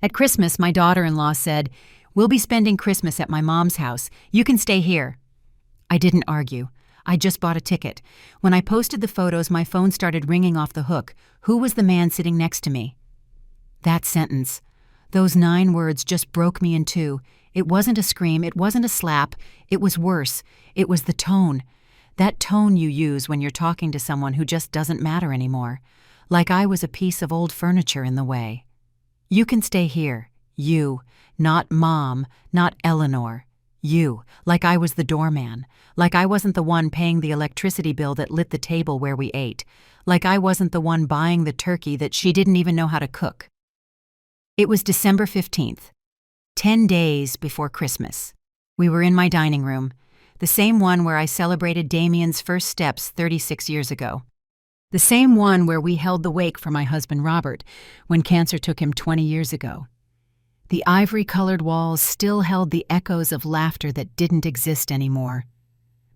At Christmas, my daughter-in-law said, "We'll be spending Christmas at my mom's house. You can stay here." I didn't argue. I just bought a ticket. When I posted the photos, my phone started ringing off the hook. Who was the man sitting next to me? That sentence, those 9 words just broke me in two. It wasn't a scream, it wasn't a slap, it was worse. It was the tone. That tone you use when you're talking to someone who just doesn't matter anymore. Like I was a piece of old furniture in the way. You can stay here. You. Not Mom, not Eleanor. You. Like I was the doorman. Like I wasn't the one paying the electricity bill that lit the table where we ate. Like I wasn't the one buying the turkey that she didn't even know how to cook. It was December 15th, 10 days before Christmas. We were in my dining room, the same one where I celebrated Damien's first steps 36 years ago. The same one where we held the wake for my husband Robert when cancer took him 20 years ago. The ivory-colored walls still held the echoes of laughter that didn't exist anymore.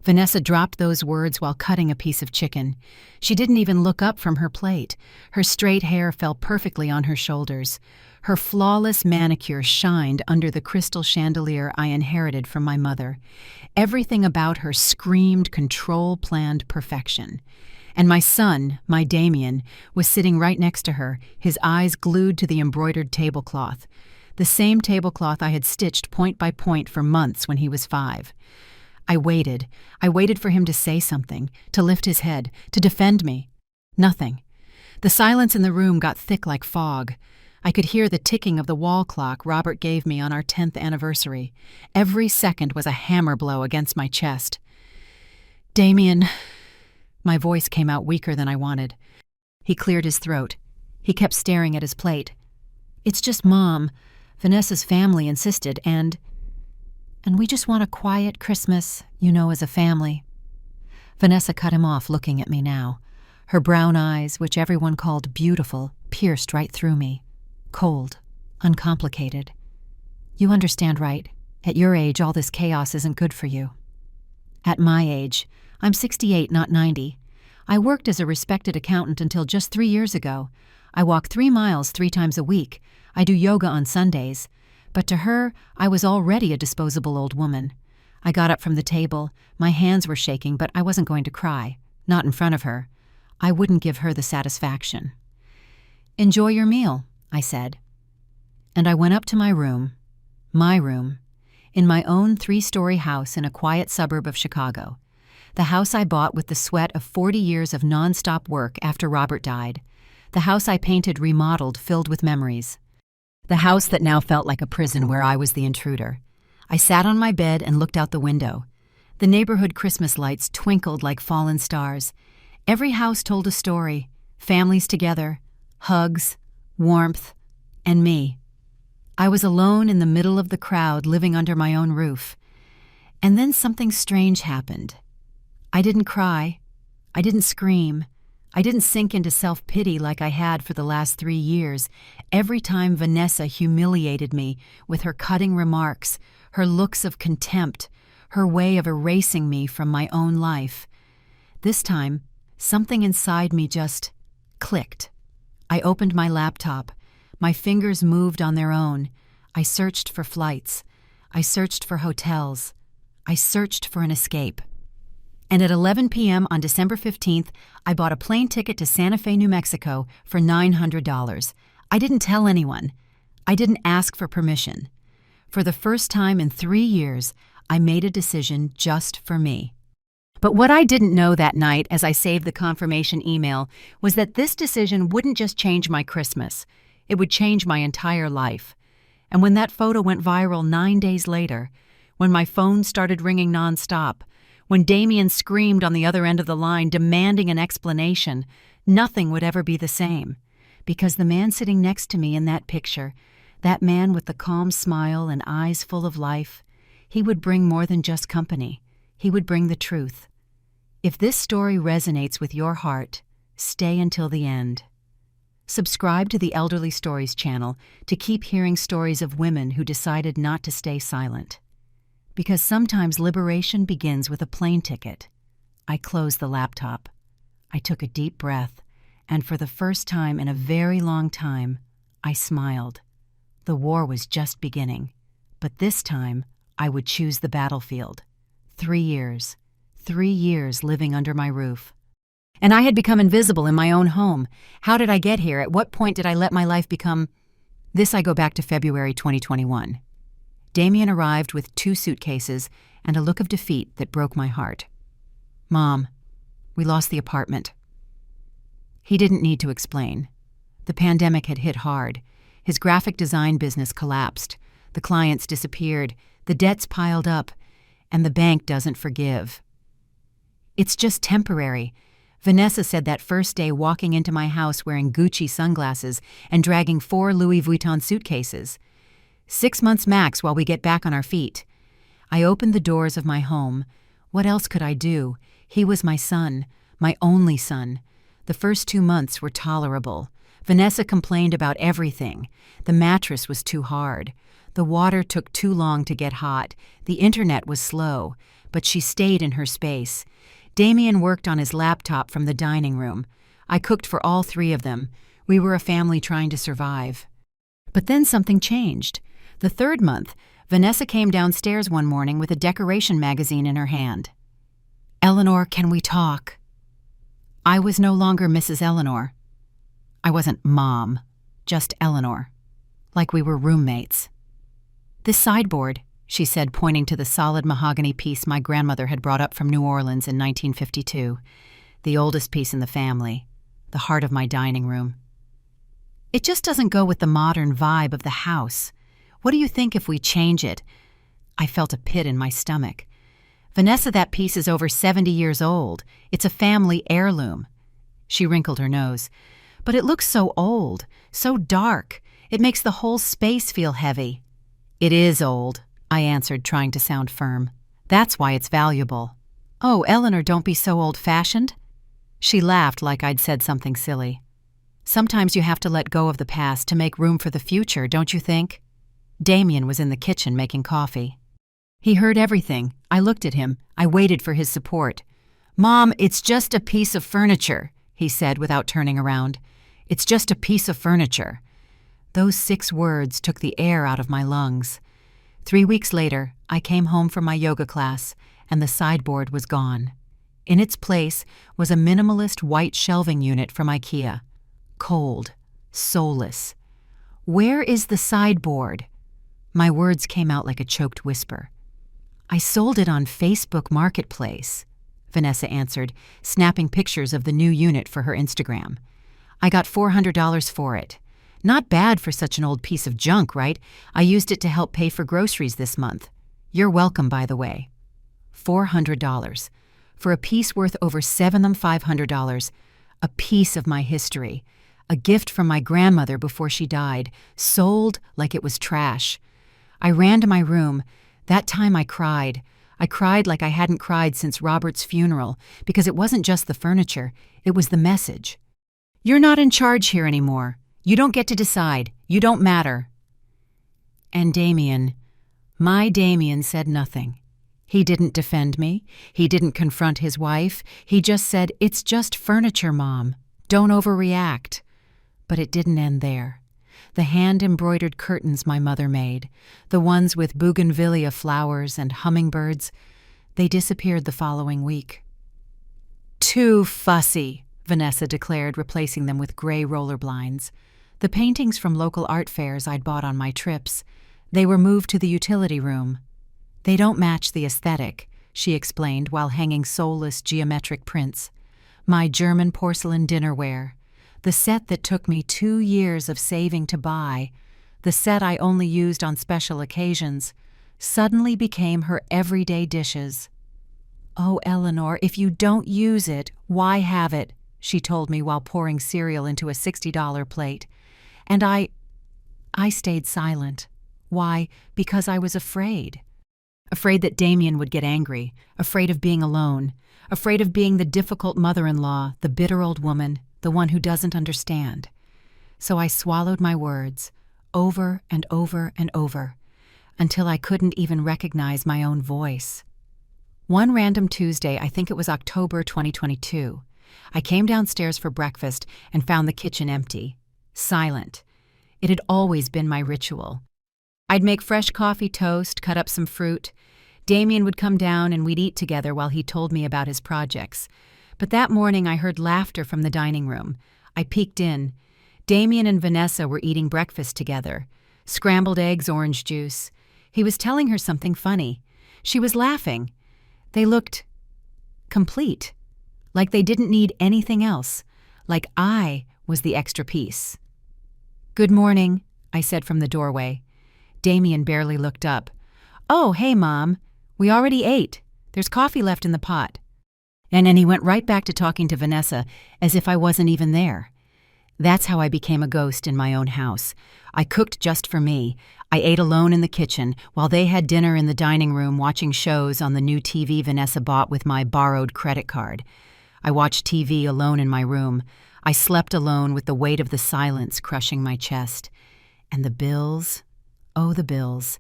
Vanessa dropped those words while cutting a piece of chicken. She didn't even look up from her plate. Her straight hair fell perfectly on her shoulders. Her flawless manicure shined under the crystal chandelier I inherited from my mother. Everything about her screamed control-planned perfection. And my son, my Damien, was sitting right next to her, his eyes glued to the embroidered tablecloth. The same tablecloth I had stitched point by point for months when he was 5. I waited. I waited for him to say something, to lift his head, to defend me. Nothing. The silence in the room got thick like fog. I could hear the ticking of the wall clock Robert gave me on our 10th anniversary. Every second was a hammer blow against my chest. "Damien." My voice came out weaker than I wanted. He cleared his throat. He kept staring at his plate. "It's just Mom. Vanessa's family insisted, and we just want a quiet Christmas, as a family." Vanessa cut him off, looking at me now. Her brown eyes, which everyone called beautiful, pierced right through me. Cold, uncomplicated. "You understand, right? At your age, all this chaos isn't good for you." At my age, I'm 68, not 90. I worked as a respected accountant until just 3 years ago. I walk 3 miles 3 times a week. I do yoga on Sundays. But to her, I was already a disposable old woman. I got up from the table. My hands were shaking, but I wasn't going to cry. Not in front of her. I wouldn't give her the satisfaction. "Enjoy your meal," I said. And I went up to my room, in my own 3-story house in a quiet suburb of Chicago. The house I bought with the sweat of 40 years of nonstop work after Robert died. The house I painted remodeled, filled with memories. The house that now felt like a prison where I was the intruder. I sat on my bed and looked out the window. The neighborhood Christmas lights twinkled like fallen stars. Every house told a story, families together, hugs, warmth, and me. I was alone in the middle of the crowd, living under my own roof. And then something strange happened. I didn't cry. I didn't scream. I didn't sink into self-pity like I had for the last 3 years. Every time Vanessa humiliated me with her cutting remarks, her looks of contempt, her way of erasing me from my own life. This time, something inside me just clicked. I opened my laptop. My fingers moved on their own. I searched for flights. I searched for hotels. I searched for an escape. And at 11 p.m. on December 15th, I bought a plane ticket to Santa Fe, New Mexico for $900. I didn't tell anyone. I didn't ask for permission. For the first time in 3 years, I made a decision just for me. But what I didn't know that night as I saved the confirmation email was that this decision wouldn't just change my Christmas. It would change my entire life. And when that photo went viral 9 days later, when my phone started ringing nonstop, when Damien screamed on the other end of the line demanding an explanation, nothing would ever be the same. Because the man sitting next to me in that picture, that man with the calm smile and eyes full of life, he would bring more than just company. He would bring the truth. If this story resonates with your heart, stay until the end. Subscribe to the Elderly Stories channel to keep hearing stories of women who decided not to stay silent. Because sometimes liberation begins with a plane ticket. I closed the laptop. I took a deep breath, and for the first time in a very long time, I smiled. The war was just beginning. But this time, I would choose the battlefield. 3 years. 3 years living under my roof. And I had become invisible in my own home. How did I get here? At what point did I let my life become... This I go back to February 2021. Damien arrived with 2 suitcases and a look of defeat that broke my heart. Mom, we lost the apartment. He didn't need to explain. The pandemic had hit hard. His graphic design business collapsed. The clients disappeared. The debts piled up. And the bank doesn't forgive. It's just temporary. Vanessa said that first day walking into my house wearing Gucci sunglasses and dragging 4 Louis Vuitton suitcases. 6 months max while we get back on our feet. I opened the doors of my home. What else could I do? He was my son, my only son. The first 2 months were tolerable. Vanessa complained about everything. The mattress was too hard. The water took too long to get hot. The internet was slow, but she stayed in her space. Damien worked on his laptop from the dining room. I cooked for all 3 of them. We were a family trying to survive. But then something changed. The 3rd month, Vanessa came downstairs one morning with a decoration magazine in her hand. Eleanor, can we talk? I was no longer Mrs. Eleanor. I wasn't Mom, just Eleanor. Like we were roommates. This sideboard, she said, pointing to the solid mahogany piece my grandmother had brought up from New Orleans in 1952, the oldest piece in the family, the heart of my dining room. It just doesn't go with the modern vibe of the house. What do you think if we change it? I felt a pit in my stomach. Vanessa, that piece is over 70 years old. It's a family heirloom. She wrinkled her nose. But it looks so old, so dark. It makes the whole space feel heavy. It is old, I answered, trying to sound firm. That's why it's valuable. Oh, Eleanor, don't be so old-fashioned. She laughed like I'd said something silly. Sometimes you have to let go of the past to make room for the future, don't you think? Damien was in the kitchen making coffee. He heard everything. I looked at him. I waited for his support. Mom, it's just a piece of furniture, he said without turning around. It's just a piece of furniture. Those 6 words took the air out of my lungs. 3 weeks later, I came home from my yoga class, and the sideboard was gone. In its place was a minimalist white shelving unit from IKEA. Cold, soulless. Where is the sideboard? My words came out like a choked whisper. I sold it on Facebook Marketplace, Vanessa answered, snapping pictures of the new unit for her Instagram. I got $400 for it. Not bad for such an old piece of junk, right? I used it to help pay for groceries this month. You're welcome, by the way. $400. For a piece worth over $7,500. A piece of my history. A gift from my grandmother before she died. Sold like it was trash. I ran to my room. That time I cried. I cried like I hadn't cried since Robert's funeral, because it wasn't just the furniture, it was the message. You're not in charge here anymore. You don't get to decide. You don't matter. And Damien, my Damien, said nothing. He didn't defend me. He didn't confront his wife. He just said, "It's just furniture, Mom. Don't overreact." But it didn't end there. The hand-embroidered curtains my mother made, the ones with bougainvillea flowers and hummingbirds, they disappeared the following week. Too fussy, Vanessa declared, replacing them with gray roller blinds. The paintings from local art fairs I'd bought on my trips, they were moved to the utility room. They don't match the aesthetic, she explained while hanging soulless geometric prints. My German porcelain dinnerware, the set that took me 2 years of saving to buy, the set I only used on special occasions, suddenly became her everyday dishes. "Oh, Eleanor, if you don't use it, why have it?" she told me while pouring cereal into a $60 plate. And I stayed silent. Why? Because I was afraid. Afraid that Damien would get angry, afraid of being alone, afraid of being the difficult mother-in-law, the bitter old woman, the one who doesn't understand. So I swallowed my words, over and over and over, until I couldn't even recognize my own voice. One random Tuesday, I think it was October 2022, I came downstairs for breakfast and found the kitchen empty, silent. It had always been my ritual. I'd make fresh coffee toast, cut up some fruit. Damien would come down and we'd eat together while he told me about his projects. But that morning I heard laughter from the dining room. I peeked in. Damien and Vanessa were eating breakfast together. Scrambled eggs, orange juice. He was telling her something funny. She was laughing. They looked complete. Like they didn't need anything else. Like I was the extra piece. "Good morning," I said from the doorway. Damien barely looked up. "Oh, hey, Mom. We already ate. There's coffee left in the pot." And then he went right back to talking to Vanessa as if I wasn't even there. That's how I became a ghost in my own house. I cooked just for me. I ate alone in the kitchen while they had dinner in the dining room watching shows on the new TV Vanessa bought with my borrowed credit card. I watched TV alone in my room. I slept alone with the weight of the silence crushing my chest. And the bills, oh, the bills.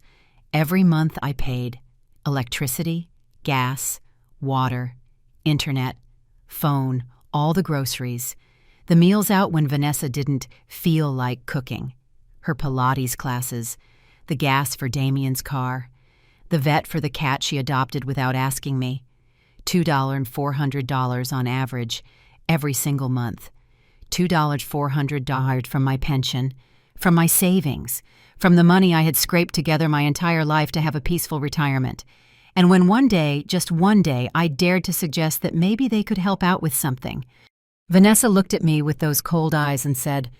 Every month I paid. Electricity, gas, water, internet, phone, all the groceries. The meals out when Vanessa didn't feel like cooking. Her Pilates classes, the gas for Damien's car, the vet for the cat she adopted without asking me. $2 and $400 on average every single month. $400 from my pension, from my savings, from the money I had scraped together my entire life to have a peaceful retirement. And when one day, just one day, I dared to suggest that maybe they could help out with something, Vanessa looked at me with those cold eyes and said,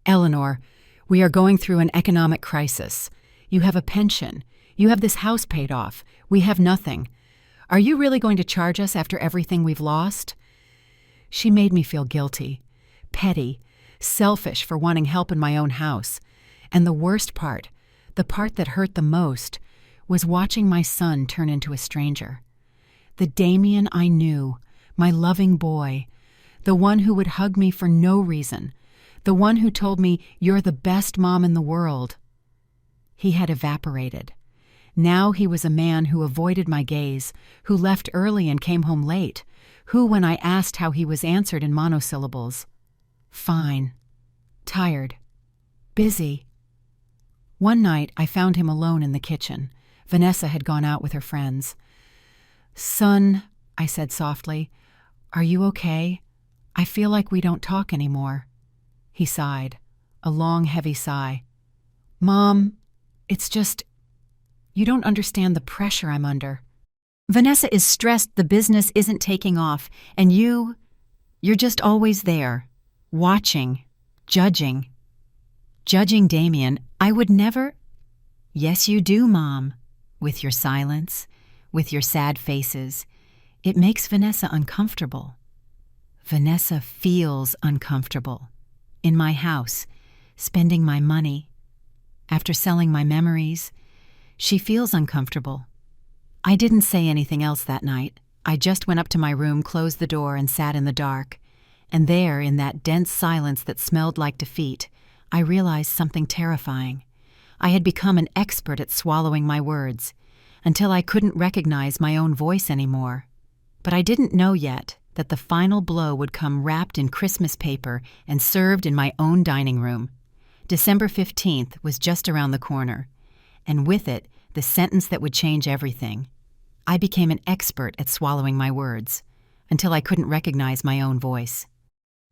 "Eleanor, we are going through an economic crisis. You have a pension. You have this house paid off. We have nothing. Are you really going to charge us after everything we've lost?" She made me feel guilty, petty, selfish for wanting help in my own house. And the worst part, the part that hurt the most, was watching my son turn into a stranger. The Damien I knew, my loving boy, the one who would hug me for no reason, the one who told me, "You're the best mom in the world." He had evaporated. Now he was a man who avoided my gaze, who left early and came home late, who, when I asked how he was, answered in monosyllables. "Fine. Tired. Busy." One night I found him alone in the kitchen. Vanessa had gone out with her friends. "Son," I said softly, "are you okay? I feel like we don't talk anymore." He sighed, a long, heavy sigh. "Mom, it's just, you don't understand the pressure I'm under. Vanessa is stressed the business isn't taking off, and you're just always there, watching, judging. Judging Damien, I would never—" "Yes, you do, Mom, with your silence, with your sad faces. It makes Vanessa uncomfortable. Vanessa feels uncomfortable. In my house, spending my money. After selling my memories, she feels uncomfortable." I didn't say anything else that night. I just went up to my room, closed the door, and sat in the dark. And there, in that dense silence that smelled like defeat, I realized something terrifying. I had become an expert at swallowing my words, until I couldn't recognize my own voice anymore. But I didn't know yet that the final blow would come wrapped in Christmas paper and served in my own dining room. December 15th was just around the corner, and with it, the sentence that would change everything. I became an expert at swallowing my words, until I couldn't recognize my own voice.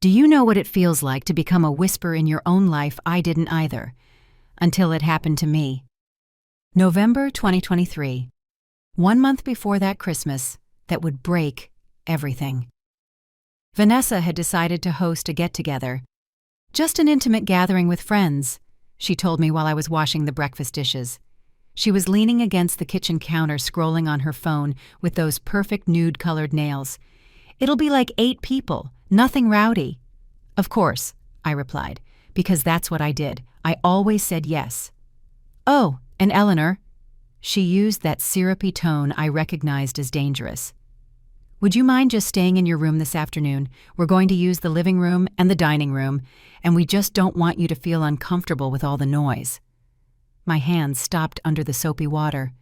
Do you know what it feels like to become a whisper in your own life? I didn't either, until it happened to me. November 2023. 1 month before that Christmas that would break everything. Vanessa had decided to host a get-together. Just an intimate gathering with friends, she told me while I was washing the breakfast dishes. She was leaning against the kitchen counter scrolling on her phone with those perfect nude-colored nails. "It'll be like 8 people, nothing rowdy." "Of course," I replied, because that's what I did. I always said yes. "Oh, and Eleanor." She used that syrupy tone I recognized as dangerous. "Would you mind just staying in your room this afternoon? We're going to use the living room and the dining room, and we just don't want you to feel uncomfortable with all the noise." My hands stopped under the soapy water.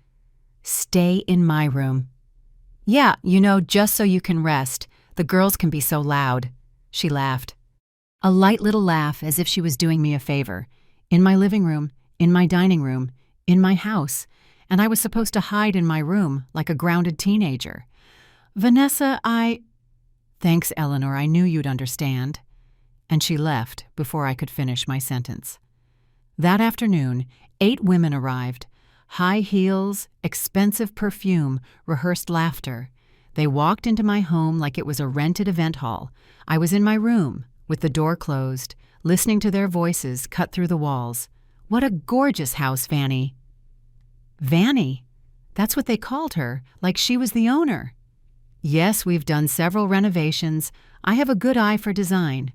"Stay in my room." "Yeah, just so you can rest. The girls can be so loud." She laughed. A light little laugh as if she was doing me a favor. In my living room, in my dining room, in my house, and I was supposed to hide in my room like a grounded teenager. Vanessa, Thanks, Eleanor, I knew you'd understand. And she left before I could finish my sentence. That afternoon, 8 women arrived. High heels, expensive perfume, rehearsed laughter. They walked into my home like it was a rented event hall. I was in my room, with the door closed, listening to their voices cut through the walls. What a gorgeous house, Vanny. Vanny? That's what they called her, like she was the owner. Yes, we've done several renovations. I have a good eye for design.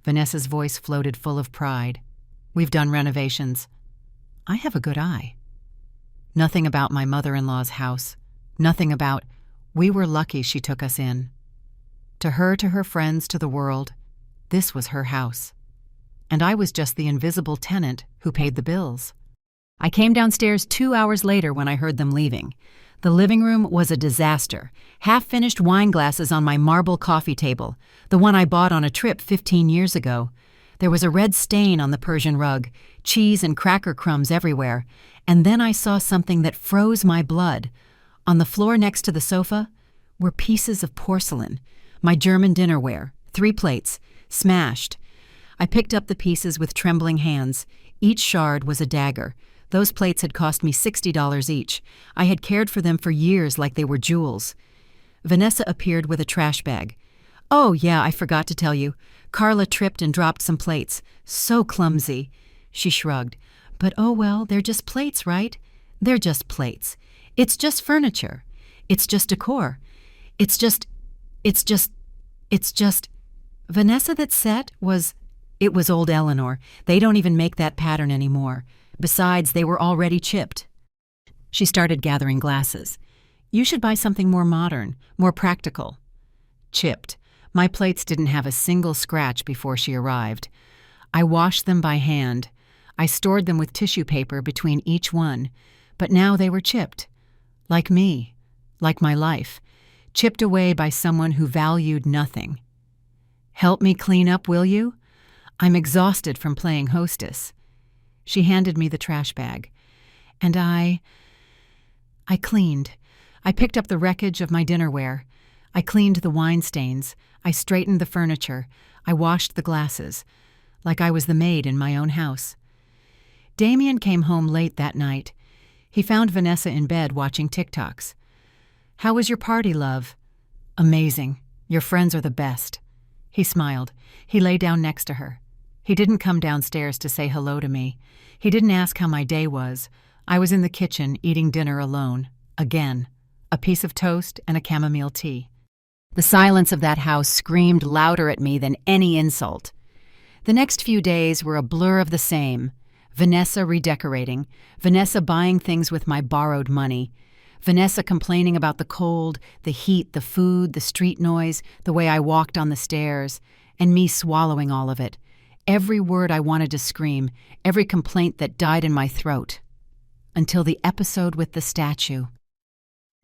Vanessa's voice floated full of pride. We've done renovations. I have a good eye. Nothing about my mother-in-law's house. Nothing about, we were lucky she took us in. To her friends, to the world, this was her house. And I was just the invisible tenant who paid the bills. I came downstairs 2 hours later when I heard them leaving. The living room was a disaster. Half-finished wine glasses on my marble coffee table, the one I bought on a trip 15 years ago. There was a red stain on the Persian rug, cheese and cracker crumbs everywhere, and then I saw something that froze my blood. On the floor next to the sofa were pieces of porcelain, my German dinnerware, 3 plates, smashed. I picked up the pieces with trembling hands. Each shard was a dagger. Those plates had cost me $60 each. I had cared for them for years like they were jewels. Vanessa appeared with a trash bag. Oh, yeah, I forgot to tell you. Carla tripped and dropped some plates. So clumsy. She shrugged. But oh well, they're just plates, right? They're just plates. It's just furniture. It's just decor. It's just... Vanessa that set was... It was old Eleanor. They don't even make that pattern anymore. Besides, they were already chipped. She started gathering glasses. You should buy something more modern, more practical. Chipped. My plates didn't have a single scratch before she arrived. I washed them by hand. I stored them with tissue paper between each one, but now they were chipped. Like me. Like my life. Chipped away by someone who valued nothing. Help me clean up, will you? I'm exhausted from playing hostess. She handed me the trash bag. And I cleaned. I picked up the wreckage of my dinnerware. I cleaned the wine stains. I straightened the furniture. I washed the glasses. Like I was the maid in my own house. Damien came home late that night. He found Vanessa in bed watching TikToks. How was your party, love? Amazing. Your friends are the best. He smiled. He lay down next to her. He didn't come downstairs to say hello to me. He didn't ask how my day was. I was in the kitchen eating dinner alone. Again. A piece of toast and a chamomile tea. The silence of that house screamed louder at me than any insult. The next few days were a blur of the same. Vanessa redecorating. Vanessa buying things with my borrowed money. Vanessa complaining about the cold, the heat, the food, the street noise, the way I walked on the stairs, and me swallowing all of it. Every word I wanted to scream, every complaint that died in my throat. Until the episode with the statue.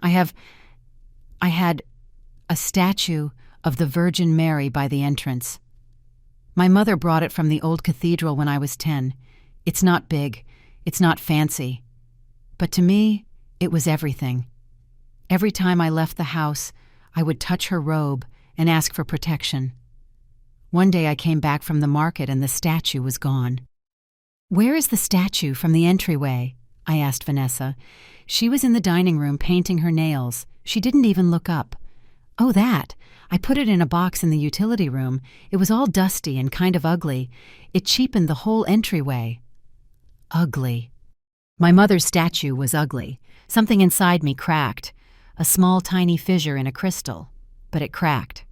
I had a statue of the Virgin Mary by the entrance. My mother brought it from the old cathedral when I was 10. It's not big. It's not fancy. But to me, it was everything. Every time I left the house, I would touch her robe and ask for protection. One day I came back from the market and the statue was gone. Where is the statue from the entryway? I asked Vanessa. She was in the dining room painting her nails. She didn't even look up. Oh, that. I put it in a box in the utility room. It was all dusty and kind of ugly. It cheapened the whole entryway. Ugly. My mother's statue was ugly. Something inside me cracked. A small, tiny fissure in a crystal. But it cracked.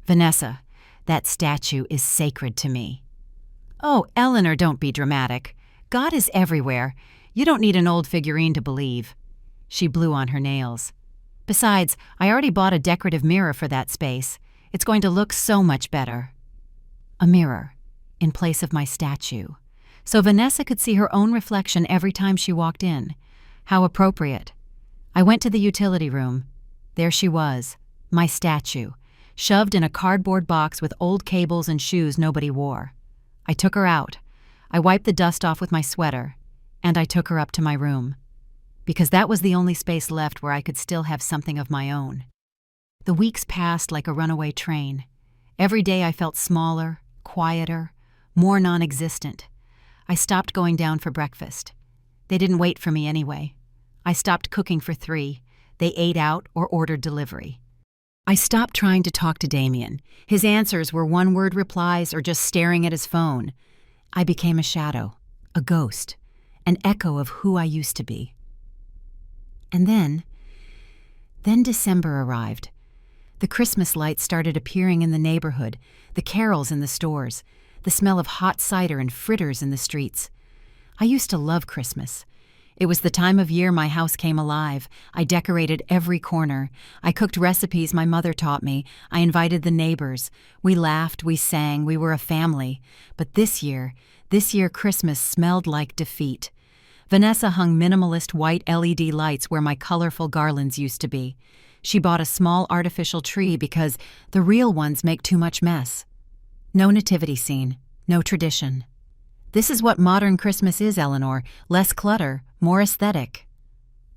Vanessa, that statue is sacred to me. Oh, Eleanor, don't be dramatic. God is everywhere. You don't need an old figurine to believe. She blew on her nails. Besides, I already bought a decorative mirror for that space. It's going to look so much better. A mirror, in place of my statue. So Vanessa could see her own reflection every time she walked in. How appropriate. I went to the utility room. There she was, my statue, shoved in a cardboard box with old cables and shoes nobody wore. I took her out. I wiped the dust off with my sweater, and I took her up to my room, because that was the only space left where I could still have something of my own. The weeks passed like a runaway train. Every day I felt smaller, quieter, more non-existent. I stopped going down for breakfast. They didn't wait for me anyway. I stopped cooking for 3. They ate out or ordered delivery. I stopped trying to talk to Damien. His answers were one-word replies or just staring at his phone. I became a shadow, a ghost, an echo of who I used to be. And then December arrived. The Christmas lights started appearing in the neighborhood, the carols in the stores, the smell of hot cider and fritters in the streets. I used to love Christmas. It was the time of year my house came alive. I decorated every corner. I cooked recipes my mother taught me. I invited the neighbors. We laughed, we sang, we were a family. But this year Christmas smelled like defeat. Vanessa hung minimalist white LED lights where my colorful garlands used to be. She bought a small artificial tree because the real ones make too much mess. No nativity scene, no tradition. This is what modern Christmas is, Eleanor. Less clutter, more aesthetic.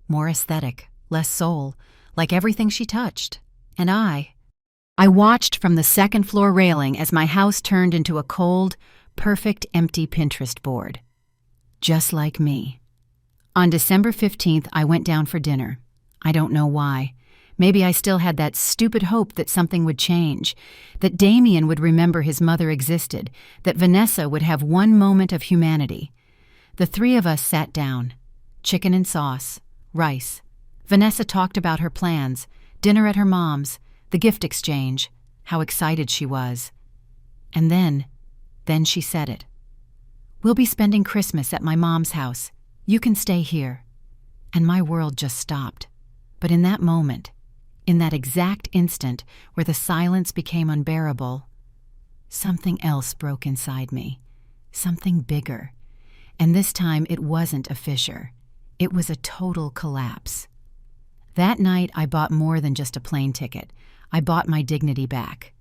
More aesthetic, less soul, like everything she touched. And I watched from the second-floor railing as my house turned into a cold, perfect, empty Pinterest board. Just like me. On December 15th, I went down for dinner. I don't know why. Maybe I still had that stupid hope that something would change, that Damien would remember his mother existed, that Vanessa would have one moment of humanity. The 3 of us sat down. Chicken and sauce, rice. Vanessa talked about her plans, dinner at her mom's, the gift exchange, how excited she was. And then she said it. "We'll be spending Christmas at my mom's house. You can stay here." And my world just stopped. But in that moment, in that exact instant where the silence became unbearable, something else broke inside me, something bigger. And this time it wasn't a fissure. It was a total collapse. That night I bought more than just a plane ticket. I bought my dignity back.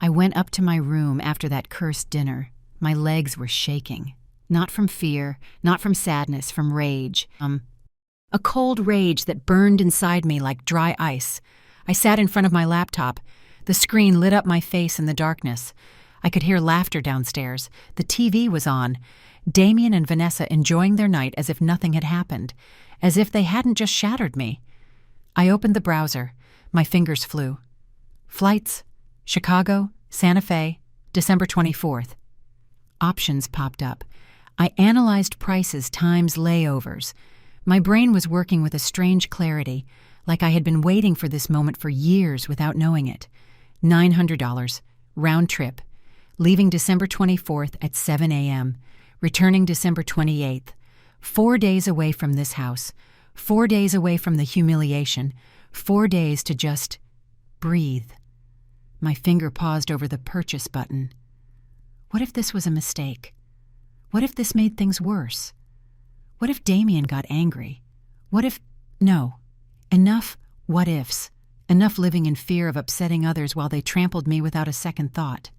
I went up to my room after that cursed dinner. My legs were shaking. Not from fear, not from sadness, from rage. A cold rage that burned inside me like dry ice. I sat in front of my laptop. The screen lit up my face in the darkness. I could hear laughter downstairs. The TV was on. Damien and Vanessa enjoying their night as if nothing had happened, as if they hadn't just shattered me. I opened the browser. My fingers flew. Flights, Chicago, Santa Fe, December 24th. Options popped up. I analyzed prices times layovers. My brain was working with a strange clarity, like I had been waiting for this moment for years without knowing it. $900, round trip, leaving December 24th at 7 a.m., returning December 28th, 4 days away from this house, 4 days away from the humiliation, 4 days to just breathe. My finger paused over the purchase button. What if this was a mistake? What if this made things worse? What if Damien got angry? What if... No. Enough what ifs. Enough living in fear of upsetting others while they trampled me without a second thought.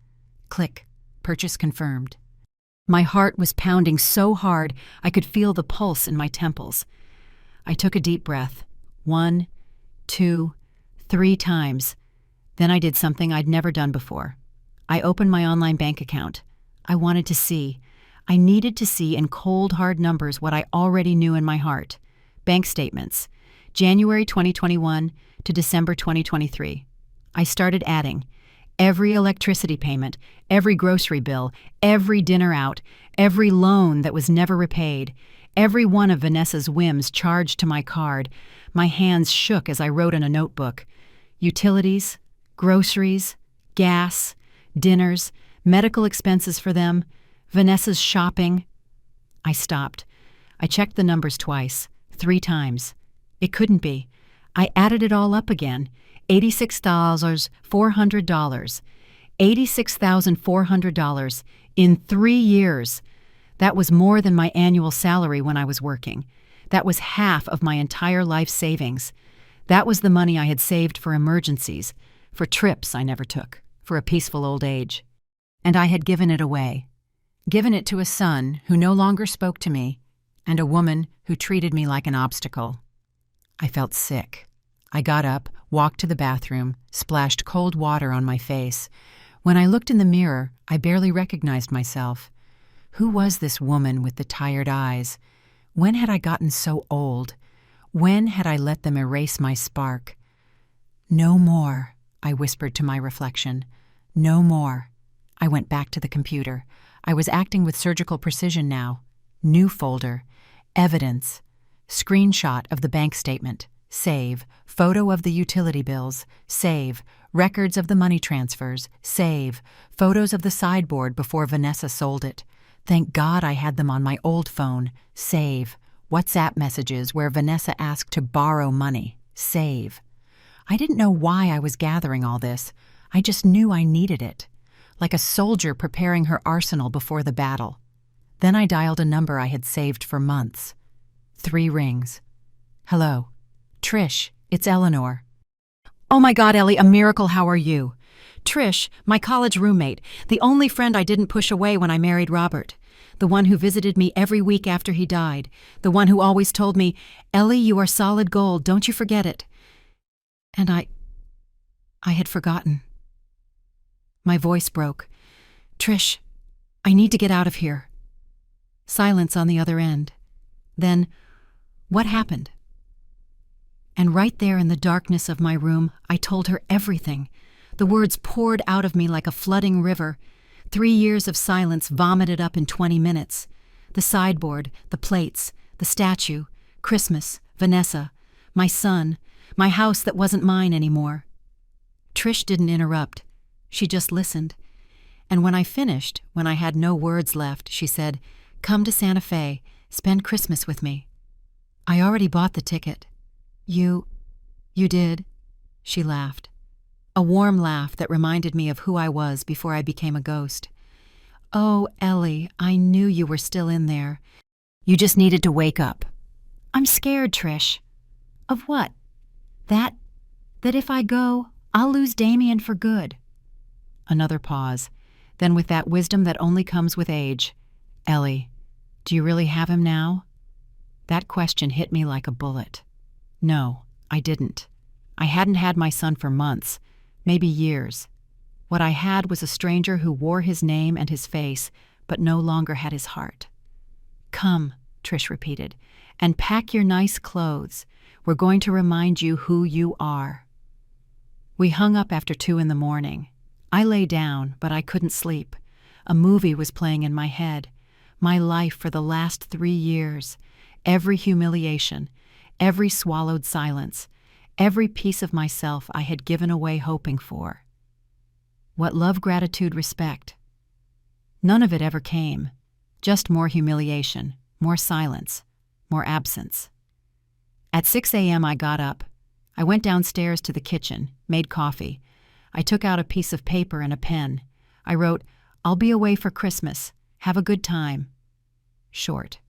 Click. Purchase confirmed. My heart was pounding so hard I could feel the pulse in my temples. I took a deep breath. 1, 2, 3 times. Then I did something I'd never done before. I opened my online bank account. I wanted to see. I needed to see in cold, hard numbers what I already knew in my heart. Bank statements. January 2021 to December 2023. I started adding. Every electricity payment, every grocery bill, every dinner out, every loan that was never repaid, every one of Vanessa's whims charged to my card. My hands shook as I wrote in a notebook. Utilities, groceries, gas, dinners, medical expenses for them, Vanessa's shopping. I stopped. I checked the numbers twice, 3 times. It couldn't be. I added it all up again. $86,400. $86,400 in 3 years. That was more than my annual salary when I was working. That was half of my entire life savings. That was the money I had saved for emergencies, for trips I never took, for a peaceful old age. And I had given it away. given it to a son who no longer spoke to me, and a woman who treated me like an obstacle. I felt sick. I got up, walked to the bathroom, splashed cold water on my face. When I looked in the mirror, I barely recognized myself. Who was this woman with the tired eyes? When had I gotten so old? When had I let them erase my spark? No more, I whispered to my reflection. No more. I went back to the computer. I was acting with surgical precision now. New folder. Evidence. Screenshot of the bank statement. Save. Photo of the utility bills. Save. Records of the money transfers. Save. Photos of the sideboard before Vanessa sold it. Thank God I had them on my old phone. Save. WhatsApp messages where Vanessa asked to borrow money. Save. I didn't know why I was gathering all this. I just knew I needed it. Like a soldier preparing her arsenal before the battle. Then I dialed a number I had saved for months. 3 rings. Hello. Trish, it's Eleanor. Oh my God, Ellie, a miracle, how are you? Trish, my college roommate, the only friend I didn't push away when I married Robert. The one who visited me every week after he died. The one who always told me, Ellie, you are solid gold, don't you forget it. And I had forgotten. My voice broke. Trish, I need to get out of here. Silence on the other end. Then, what happened? And right there in the darkness of my room, I told her everything. The words poured out of me like a flooding river. 3 years of silence vomited up in 20 minutes. The sideboard, the plates, the statue, Christmas, Vanessa, my son, my house that wasn't mine anymore. Trish didn't interrupt. She just listened. And when I finished, when I had no words left, she said, Come to Santa Fe, spend Christmas with me. I already bought the ticket. You did? She laughed. A warm laugh that reminded me of who I was before I became a ghost. Oh, Ellie, I knew you were still in there. You just needed to wake up. I'm scared, Trish. Of what? That if I go, I'll lose Damien for good. Another pause. Then with that wisdom that only comes with age. Ellie, do you really have him now? That question hit me like a bullet. No, I didn't. I hadn't had my son for months, maybe years. What I had was a stranger who wore his name and his face, but no longer had his heart. Come, Trish repeated, and pack your nice clothes. We're going to remind you who you are. We hung up after 2 a.m. I lay down, but I couldn't sleep. A movie was playing in my head. My life for the last 3 years. Every humiliation, every swallowed silence, every piece of myself I had given away hoping for. What love, gratitude, respect? None of it ever came. Just more humiliation, more silence, more absence. At 6 a.m. I got up. I went downstairs to the kitchen, made coffee. I took out a piece of paper and a pen. I wrote, I'll be away for Christmas. Have a good time. Short.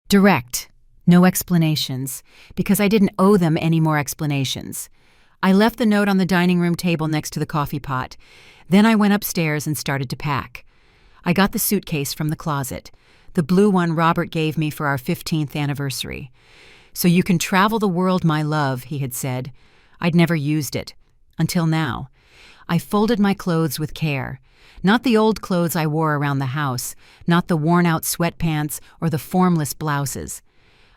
Direct. No explanations, because I didn't owe them any more explanations. I left the note on the dining room table next to the coffee pot. Then I went upstairs and started to pack. I got the suitcase from the closet, the blue one Robert gave me for our 15th anniversary. So you can travel the world, my love, he had said. I'd never used it. Until now. I folded my clothes with care. Not the old clothes I wore around the house, not the worn-out sweatpants or the formless blouses.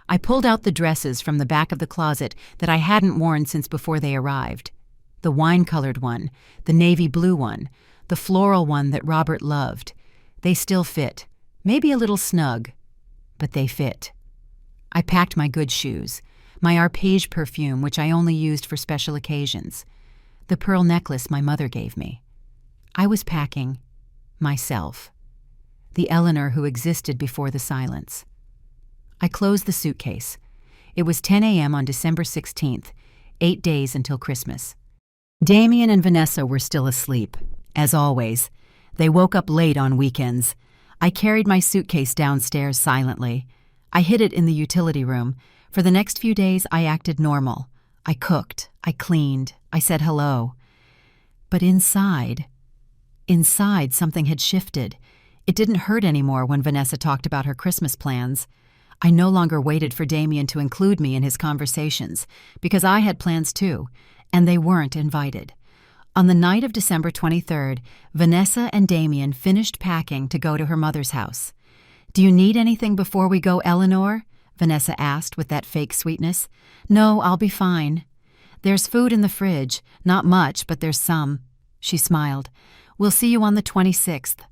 I pulled out the dresses from the back of the closet that I hadn't worn since before they arrived. The wine-colored one, the navy blue one, the floral one that Robert loved. They still fit, maybe a little snug, but they fit. I packed my good shoes, my Arpege perfume, which I only used for special occasions, the pearl necklace my mother gave me. I was packing myself, the Eleanor who existed before the silence. I closed the suitcase. It was 10 a.m. on December 16th, 8 days until Christmas. Damien and Vanessa were still asleep, as always. They woke up late on weekends. I carried my suitcase downstairs silently. I hid it in the utility room. For the next few days, I acted normal. I cooked, I cleaned, I said hello. But inside something had shifted. It didn't hurt anymore when Vanessa talked about her Christmas plans. I no longer waited for Damien to include me in his conversations, because I had plans too, and they weren't invited. On the night of December 23rd, Vanessa and Damien finished packing to go to her mother's house. "Do you need anything before we go, Eleanor?" Vanessa asked with that fake sweetness. "No, I'll be fine. There's food in the fridge, not much, but there's some." She smiled. "We'll see you on the 26th.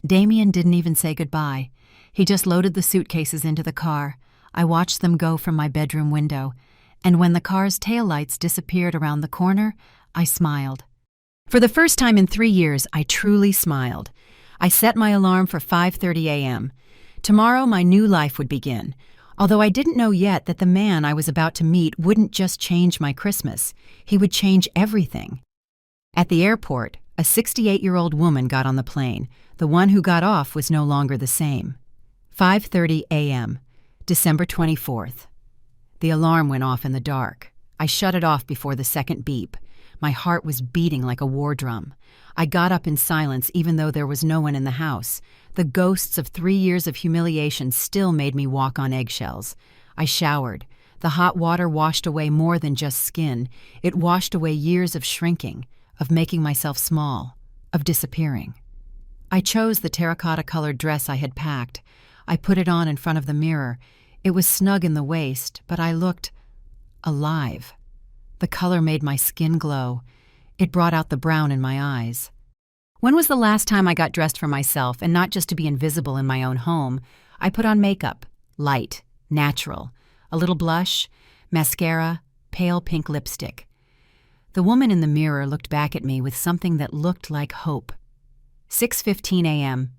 Damien didn't even say goodbye. He just loaded the suitcases into the car. I watched them go from my bedroom window, and when the car's taillights disappeared around the corner, I smiled. For the first time in 3 years, I truly smiled. I set my alarm for 5:30 a.m. Tomorrow, my new life would begin, although I didn't know yet that the man I was about to meet wouldn't just change my Christmas. He would change everything. At the airport, a 68-year-old woman got on the plane. The one who got off was no longer the same. 5:30 a.m., December 24th. The alarm went off in the dark. I shut it off before the second beep. My heart was beating like a war drum. I got up in silence even though there was no one in the house. The ghosts of 3 years of humiliation still made me walk on eggshells. I showered. The hot water washed away more than just skin. It washed away years of shrinking, of making myself small, of disappearing. I chose the terracotta-colored dress I had packed. I put it on in front of the mirror. It was snug in the waist, but I looked alive. The color made my skin glow. It brought out the brown in my eyes. When was the last time I got dressed for myself and not just to be invisible in my own home? I put on makeup, light, natural, a little blush, mascara, pale pink lipstick. The woman in the mirror looked back at me with something that looked like hope. 6:15 a.m.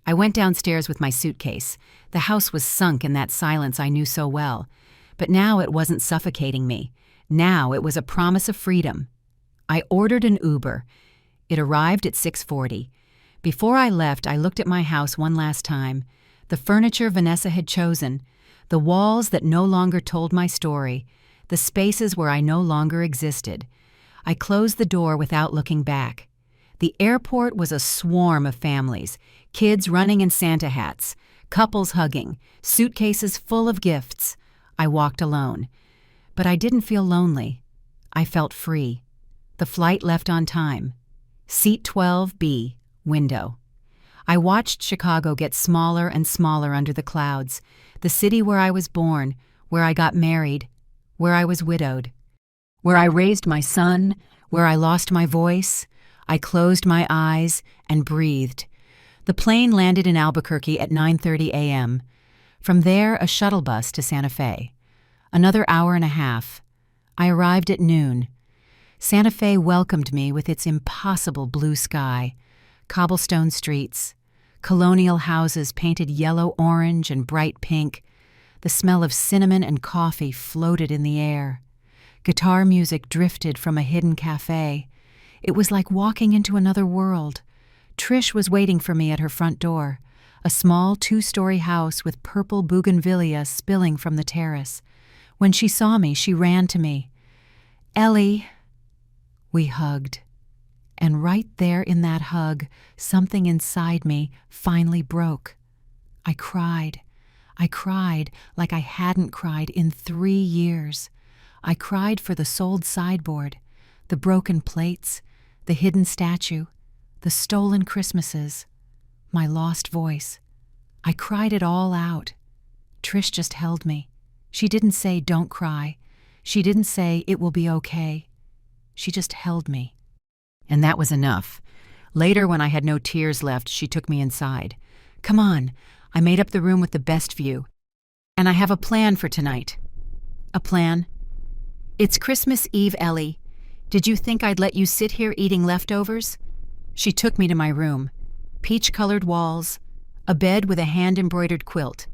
I went downstairs with my suitcase. The house was sunk in that silence I knew so well. But now it wasn't suffocating me. Now it was a promise of freedom. I ordered an Uber. It arrived at 6:40. Before I left, I looked at my house one last time. The furniture Vanessa had chosen, the walls that no longer told my story, the spaces where I no longer existed. I closed the door without looking back. The airport was a swarm of families, kids running in Santa hats, couples hugging, suitcases full of gifts. I walked alone. But I didn't feel lonely. I felt free. The flight left on time. Seat 12B, window. I watched Chicago get smaller and smaller under the clouds, the city where I was born, where I got married, where I was widowed, where I raised my son, where I lost my voice. I closed my eyes and breathed. The plane landed in Albuquerque at 9:30 a.m. From there, a shuttle bus to Santa Fe. Another hour and a half. I arrived at noon. Santa Fe welcomed me with its impossible blue sky, cobblestone streets, colonial houses painted yellow, orange, and bright pink. The smell of cinnamon and coffee floated in the air. Guitar music drifted from a hidden cafe. It was like walking into another world. Trish was waiting for me at her front door, a small 2-story house with purple bougainvillea spilling from the terrace. When she saw me, she ran to me. "Ellie." We hugged. And right there in that hug, something inside me finally broke. I cried. I cried like I hadn't cried in 3 years. I cried for the sold sideboard, the broken plates, the hidden statue, the stolen Christmases, my lost voice. I cried it all out. Trish just held me. She didn't say, "Don't cry." She didn't say, "It will be okay." She just held me. And that was enough. Later, when I had no tears left, she took me inside. "Come on. I made up the room with the best view. And I have a plan for tonight." "A plan?" "It's Christmas Eve, Ellie. Did you think I'd let you sit here eating leftovers?" She took me to my room. Peach-colored walls, a bed with a hand-embroidered quilt,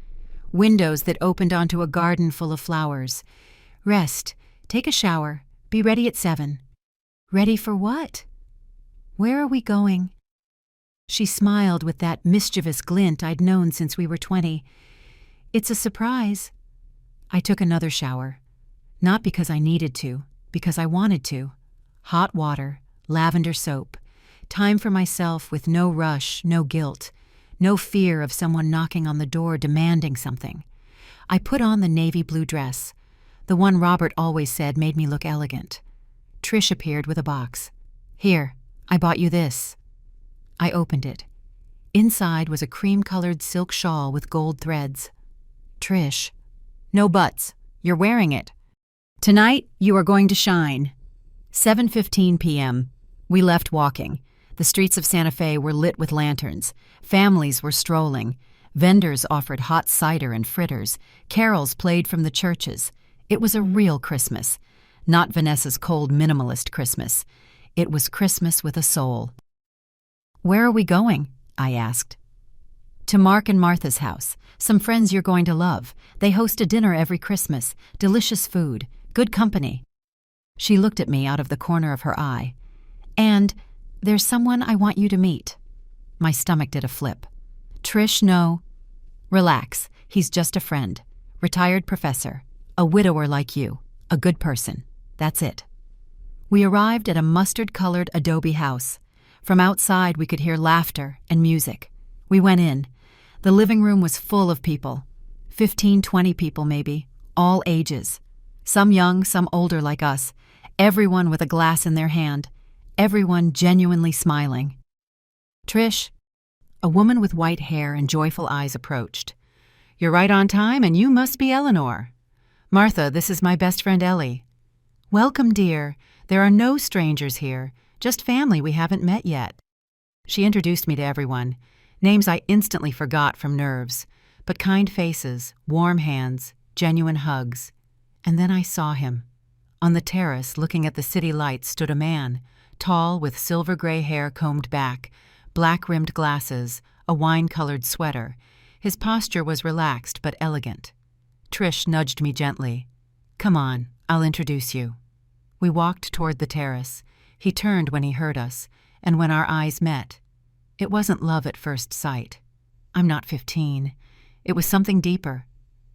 windows that opened onto a garden full of flowers. "Rest, take a shower, be ready at 7. "Ready for what?" "Where are we going?" She smiled with that mischievous glint I'd known since we were 20. "It's a surprise." I took another shower. Not because I needed to, because I wanted to. Hot water, lavender soap. Time for myself with no rush, no guilt. no fear of someone knocking on the door demanding something. I put on the navy blue dress, the one Robert always said made me look elegant. Trish appeared with a box. "Here, I bought you this." I opened it. Inside was a cream-colored silk shawl with gold threads. "Trish." "No buts. You're wearing it. Tonight, you are going to shine." 7:15 p.m. We left walking. The streets of Santa Fe were lit with lanterns. Families were strolling. Vendors offered hot cider and fritters. Carols played from the churches. It was a real Christmas. Not Vanessa's cold minimalist Christmas. It was Christmas with a soul. "Where are we going?" I asked. "To Mark and Martha's house. Some friends you're going to love. They host a dinner every Christmas. Delicious food. Good company." She looked at me out of the corner of her eye. "And there's someone I want you to meet." My stomach did a flip. "Trish, no." "Relax. He's just a friend. Retired professor. A widower like you. A good person. That's it." We arrived at a mustard-colored adobe house. From outside we could hear laughter and music. We went in. The living room was full of people. 15-20 people maybe, all ages. Some young, some older like us. Everyone with a glass in their hand. Everyone genuinely smiling. "Trish." A woman with white hair and joyful eyes approached. "You're right on time, and you must be Eleanor." "Martha, this is my best friend Ellie." "Welcome, dear. There are no strangers here, just family we haven't met yet." She introduced me to everyone, names I instantly forgot from nerves, but kind faces, warm hands, genuine hugs. And then I saw him. On the terrace, looking at the city lights, stood a man, tall with silver-gray hair combed back, black-rimmed glasses, a wine-colored sweater. His posture was relaxed but elegant. Trish nudged me gently. "Come on, I'll introduce you." We walked toward the terrace. He turned when he heard us, and when our eyes met. It wasn't love at first sight. I'm not 15. It was something deeper.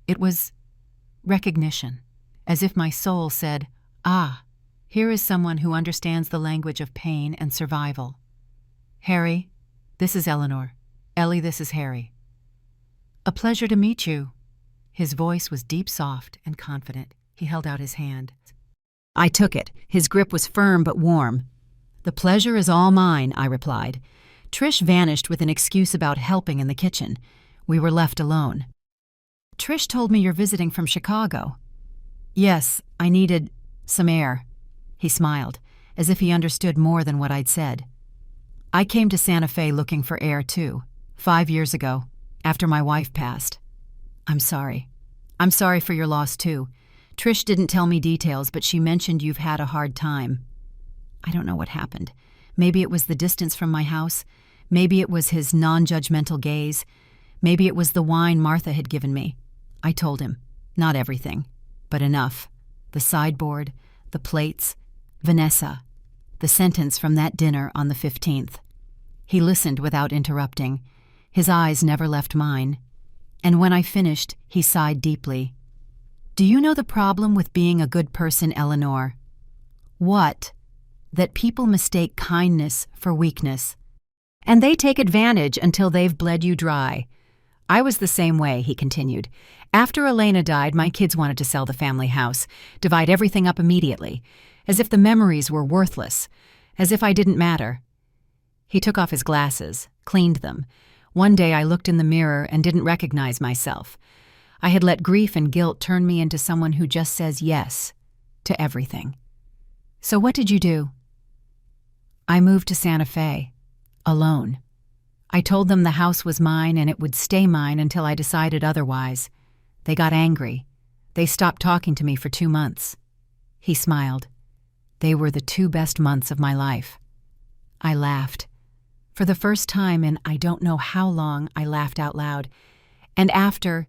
It was recognition, as if my soul said, "Ah, here is someone who understands the language of pain and survival." "Harry, this is Eleanor. Ellie, this is Harry." "A pleasure to meet you." His voice was deep, soft, and confident. He held out his hand. I took it. His grip was firm but warm. "The pleasure is all mine," I replied. Trish vanished with an excuse about helping in the kitchen. We were left alone. "Trish told me you're visiting from Chicago." "Yes, I needed some air." He smiled, as if he understood more than what I'd said. "I came to Santa Fe looking for air, too, 5 years ago, after my wife passed." "I'm sorry. I'm sorry for your loss, too. Trish didn't tell me details, but she mentioned you've had a hard time." I don't know what happened. Maybe it was the distance from my house. Maybe it was his non-judgmental gaze. Maybe it was the wine Martha had given me. I told him. Not everything, but enough. The sideboard, the plates, Vanessa, the sentence from that dinner on the 15th. He listened without interrupting. His eyes never left mine. And when I finished, he sighed deeply. "Do you know the problem with being a good person, Eleanor?" "What?" "That people mistake kindness for weakness. And they take advantage until they've bled you dry." "I was the same way," he continued. "After Elena died, my kids wanted to sell the family house, divide everything up immediately, as if the memories were worthless, as if I didn't matter." He took off his glasses, cleaned them. One day I looked in the mirror and didn't recognize myself. I had let grief and guilt turn me into someone who just says yes to everything. "So what did you do?" "I moved to Santa Fe, alone. I told them the house was mine and it would stay mine until I decided otherwise. They got angry. They stopped talking to me for 2 months. He smiled. They were the 2 best months of my life. I laughed. For the first time in I don't know how long, I laughed out loud. And after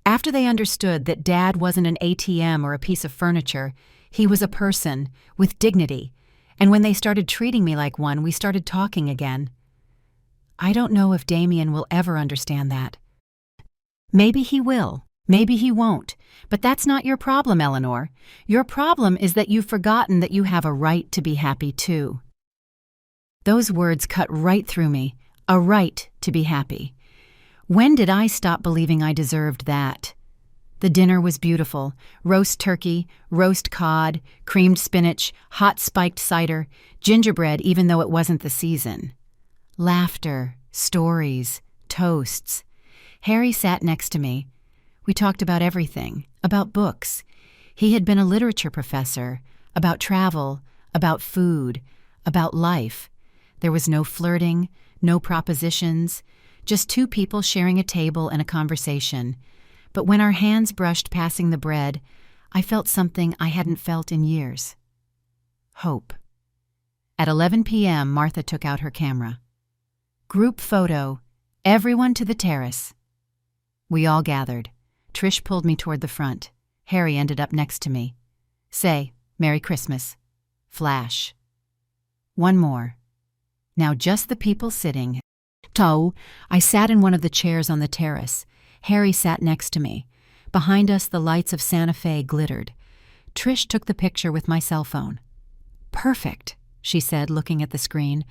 they understood that Dad wasn't an ATM or a piece of furniture, he was a person with dignity. And when they started treating me like one, we started talking again. I don't know if Damien will ever understand that. Maybe he will, maybe he won't, but that's not your problem, Eleanor. Your problem is that you've forgotten that you have a right to be happy too. Those words cut right through me, a right to be happy. When did I stop believing I deserved that? The dinner was beautiful. Roast turkey, roast cod, creamed spinach, hot spiked cider, gingerbread even though it wasn't the season. Laughter, stories, toasts. Harry sat next to me. We talked about everything, about books. He had been a literature professor, about travel, about food, about life. There was no flirting, no propositions, just two people sharing a table and a conversation. But when our hands brushed passing the bread, I felt something I hadn't felt in years. Hope. At 11 p.m., Martha took out her camera. Group photo. Everyone to the terrace. We all gathered. Trish pulled me toward the front. Harry ended up next to me. Say, Merry Christmas. Flash. One more. Now just the people sitting. I sat in one of the chairs on the terrace. Harry sat next to me. Behind us, the lights of Santa Fe glittered. Trish took the picture with my cell phone. Perfect, she said, looking at the screen.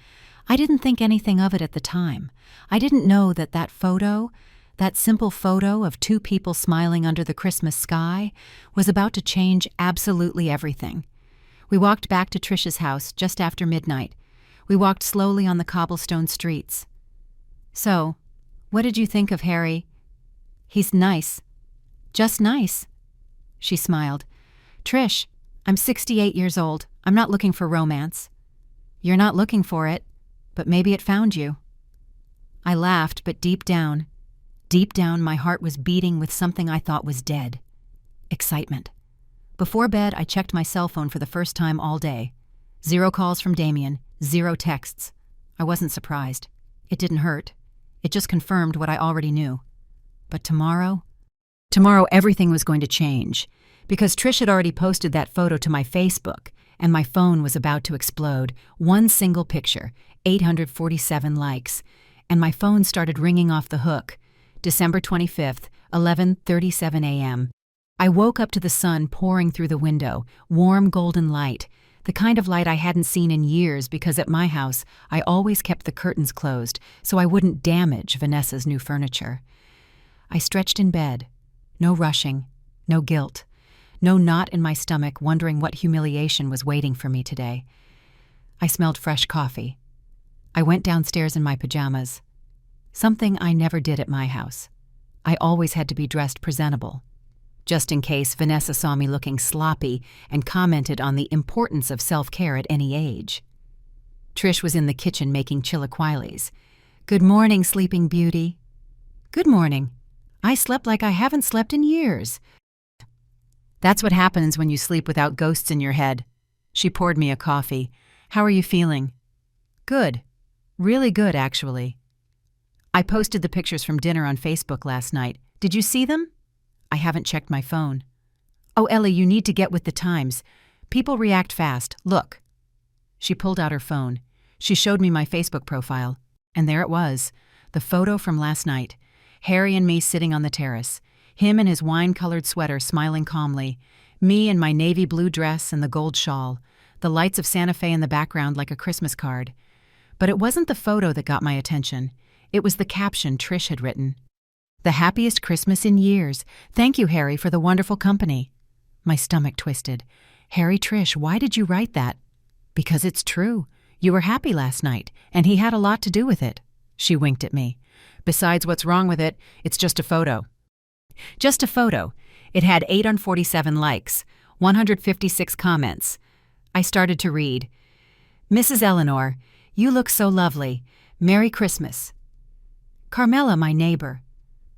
I didn't think anything of it at the time. I didn't know that photo, that simple photo of two people smiling under the Christmas sky, was about to change absolutely everything. We walked back to Trish's house just after midnight. We walked slowly on the cobblestone streets. So, what did you think of Harry? He's nice. Just nice. She smiled. Trish, I'm 68 years old. I'm not looking for romance. You're not looking for it, but maybe it found you. I laughed, but deep down, my heart was beating with something I thought was dead. Excitement. Before bed, I checked my cell phone for the first time all day. 0 calls from Damien, 0 texts. I wasn't surprised. It didn't hurt. It just confirmed what I already knew. But tomorrow everything was going to change, because Trish had already posted that photo to my Facebook, and my phone was about to explode. One single picture, 847 likes, and my phone started ringing off the hook. December 25th, 11:37 a.m. I woke up to the sun pouring through the window, warm golden light, the kind of light I hadn't seen in years because at my house I always kept the curtains closed so I wouldn't damage Vanessa's new furniture. I stretched in bed. No rushing, no guilt, no knot in my stomach wondering what humiliation was waiting for me today. I smelled fresh coffee. I went downstairs in my pajamas. Something I never did at my house. I always had to be dressed presentable, just in case Vanessa saw me looking sloppy and commented on the importance of self-care at any age. Trish was in the kitchen making chilaquiles. Good morning, sleeping beauty. Good morning. I slept like I haven't slept in years. That's what happens when you sleep without ghosts in your head. She poured me a coffee. How are you feeling? Good. Really good, actually. I posted the pictures from dinner on Facebook last night. Did you see them? I haven't checked my phone. Oh, Ellie, you need to get with the times. People react fast. Look. She pulled out her phone. She showed me my Facebook profile. And there it was, the photo from last night. Harry and me sitting on the terrace. Him in his wine-colored sweater smiling calmly. Me in my navy blue dress and the gold shawl. The lights of Santa Fe in the background like a Christmas card. But it wasn't the photo that got my attention. It was the caption Trish had written. The happiest Christmas in years. Thank you, Harry, for the wonderful company. My stomach twisted. Harry, Trish, why did you write that? Because it's true. You were happy last night, and he had a lot to do with it. She winked at me. Besides, what's wrong with it? It's just a photo. Just a photo. It had 847 likes, 156 comments. I started to read. Mrs. Eleanor, you look so lovely. Merry Christmas. Carmela, my neighbor.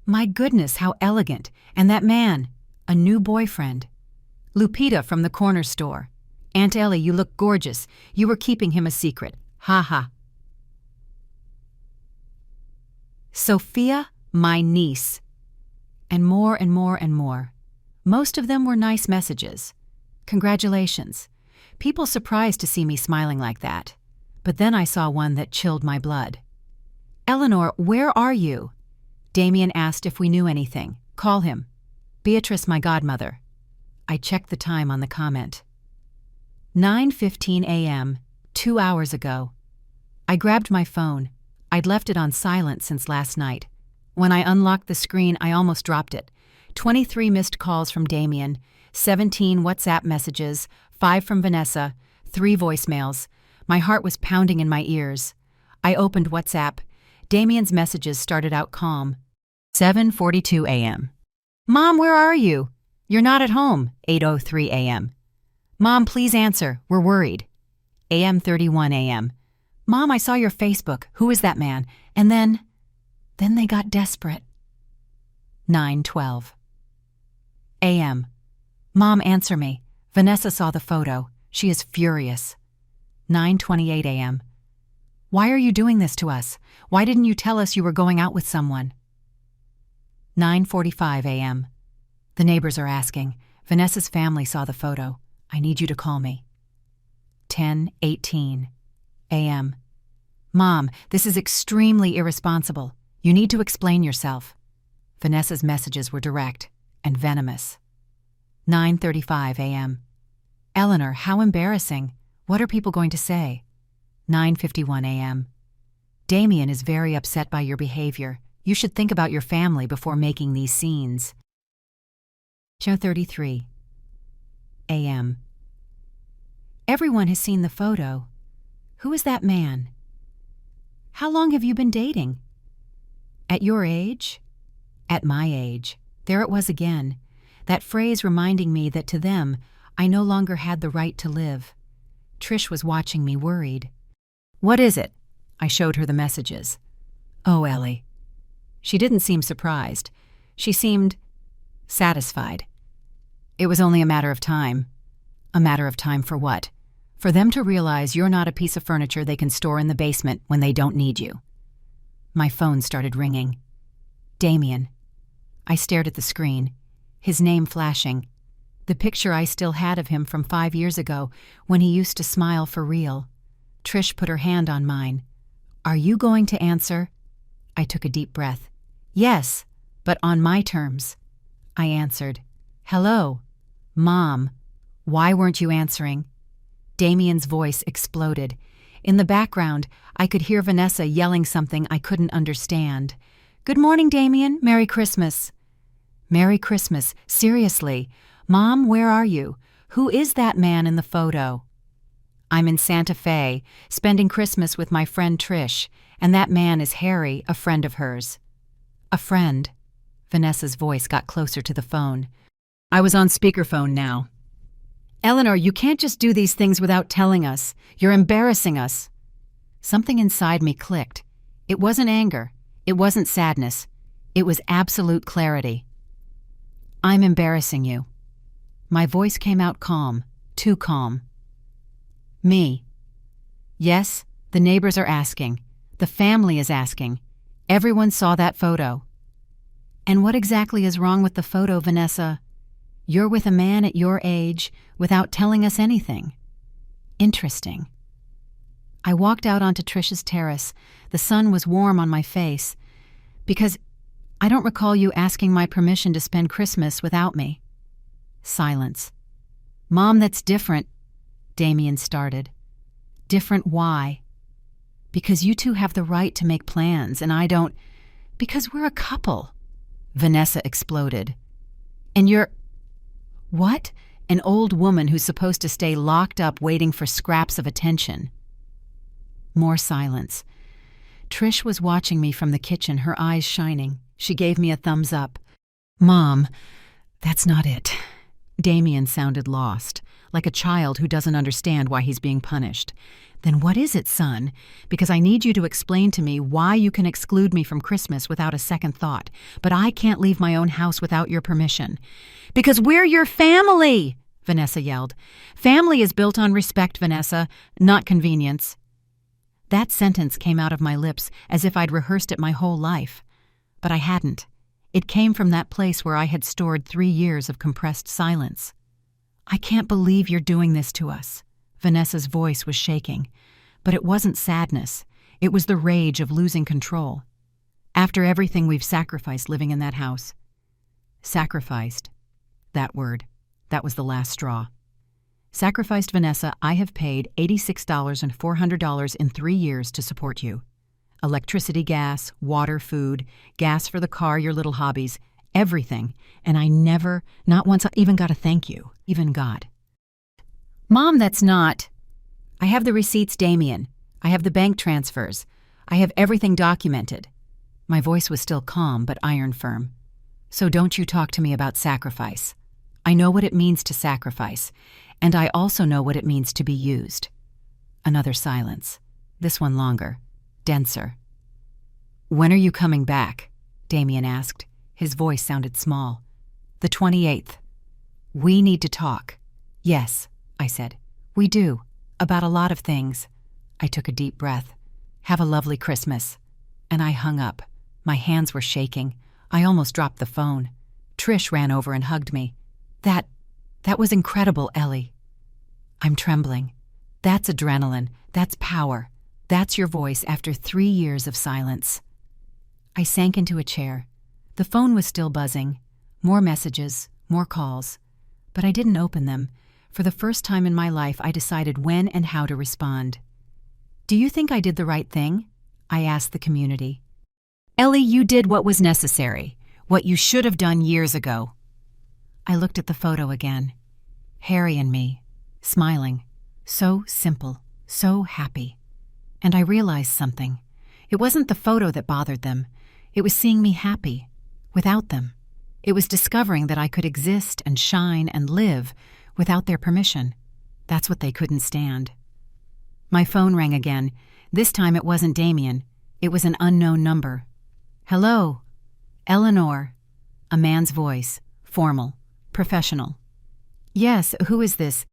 My goodness, how elegant. And that man, a new boyfriend. Lupita from the corner store. Aunt Ellie, you look gorgeous. You were keeping him a secret. Ha ha. Sophia, my niece. And more and more and more. Most of them were nice messages. Congratulations. People surprised to see me smiling like that. But then I saw one that chilled my blood. Eleanor, where are you? Damien asked if we knew anything. Call him. Beatrice, my godmother. I checked the time on the comment. 9:15 a.m., 2 hours ago. I grabbed my phone. I'd left it on silent since last night. When I unlocked the screen, I almost dropped it. 23 missed calls from Damien, 17 WhatsApp messages, 5 from Vanessa, 3 voicemails. My heart was pounding in my ears. I opened WhatsApp. Damien's messages started out calm. 7:42 a.m. Mom, where are you? You're not at home. 8:03 a.m. Mom, please answer. We're worried. 31 a.m. Mom, I saw your Facebook. Who is that man? And then they got desperate. 9:12 a.m. Mom, answer me. Vanessa saw the photo. She is furious. 9:28 a.m. Why are you doing this to us? Why didn't you tell us you were going out with someone? 9:45 a.m. The neighbors are asking. Vanessa's family saw the photo. I need you to call me. 10:18 a.m. Mom, this is extremely irresponsible. You need to explain yourself. Vanessa's messages were direct and venomous. 9:35 a.m. Eleanor, how embarrassing. What are people going to say? 9:51 a.m. Damien is very upset by your behavior. You should think about your family before making these scenes. 10:33 a.m. Everyone has seen the photo. Who is that man? How long have you been dating? At your age? At my age. There it was again. That phrase reminding me that to them, I no longer had the right to live. Trish was watching me worried. What is it? I showed her the messages. Oh, Ellie. She didn't seem surprised. She seemed satisfied. It was only a matter of time. A matter of time for what? For them to realize you're not a piece of furniture they can store in the basement when they don't need you. My phone started ringing. Damien. I stared at the screen, his name flashing. The picture I still had of him from 5 years ago when he used to smile for real. Trish put her hand on mine. Are you going to answer? I took a deep breath. Yes, but on my terms. I answered. Hello. Mom. Why weren't you answering? Damien's voice exploded. In the background, I could hear Vanessa yelling something I couldn't understand. Good morning, Damien. Merry Christmas. Merry Christmas. Seriously. Mom, where are you? Who is that man in the photo? I'm in Santa Fe, spending Christmas with my friend Trish, and that man is Harry, a friend of hers. A friend? Vanessa's voice got closer to the phone. I was on speakerphone now. Eleanor, you can't just do these things without telling us. You're embarrassing us. Something inside me clicked. It wasn't anger. It wasn't sadness. It was absolute clarity. I'm embarrassing you. My voice came out calm, too calm. Me. Yes, the neighbors are asking. The family is asking. Everyone saw that photo. And what exactly is wrong with the photo, Vanessa? You're with a man at your age without telling us anything. Interesting. I walked out onto Trish's terrace. The sun was warm on my face. Because I don't recall you asking my permission to spend Christmas without me. Silence. Mom, that's different, Damien started. Different why? Because you two have the right to make plans, and I don't. Because we're a couple. Vanessa exploded. And you're... What? An old woman who's supposed to stay locked up waiting for scraps of attention. More silence. Trish was watching me from the kitchen, her eyes shining. She gave me a thumbs up. Mom, that's not it. Damien sounded lost, like a child who doesn't understand why he's being punished. Then what is it, son? Because I need you to explain to me why you can exclude me from Christmas without a second thought, but I can't leave my own house without your permission. Because we're your family, Vanessa yelled. Family is built on respect, Vanessa, not convenience. That sentence came out of my lips as if I'd rehearsed it my whole life. But I hadn't. It came from that place where I had stored 3 years of compressed silence. I can't believe you're doing this to us. Vanessa's voice was shaking. But it wasn't sadness. It was the rage of losing control. After everything we've sacrificed living in that house. Sacrificed. That word. That was the last straw. Sacrificed, Vanessa, I have paid $86 and $400 in 3 years to support you. Electricity, gas, water, food, gas for the car, your little hobbies, everything. And I never, not once, even got a thank you. Even God. Mom, that's not. I have the receipts, Damien. I have the bank transfers. I have everything documented. My voice was still calm but iron firm. So don't you talk to me about sacrifice. I know what it means to sacrifice, and I also know what it means to be used. Another silence. This one longer, denser. When are you coming back? Damien asked. His voice sounded small. The 28th. We need to talk. Yes, I said. We do. About a lot of things. I took a deep breath. Have a lovely Christmas. And I hung up. My hands were shaking. I almost dropped the phone. Trish ran over and hugged me. That was incredible, Ellie. I'm trembling. That's adrenaline. That's power. That's your voice after 3 years of silence. I sank into a chair. The phone was still buzzing. More messages, more calls. But I didn't open them. For the first time in my life, I decided when and how to respond. Do you think I did the right thing? I asked the community. Ellie, you did what was necessary, what you should have done years ago. I looked at the photo again. Harry and me, smiling. So simple, so happy. And I realized something. It wasn't the photo that bothered them. It was seeing me happy, without them. It was discovering that I could exist and shine and live without their permission. That's what they couldn't stand. My phone rang again. This time it wasn't Damien. It was an unknown number. Hello? Eleanor. A man's voice, formal, professional. Yes, who is this?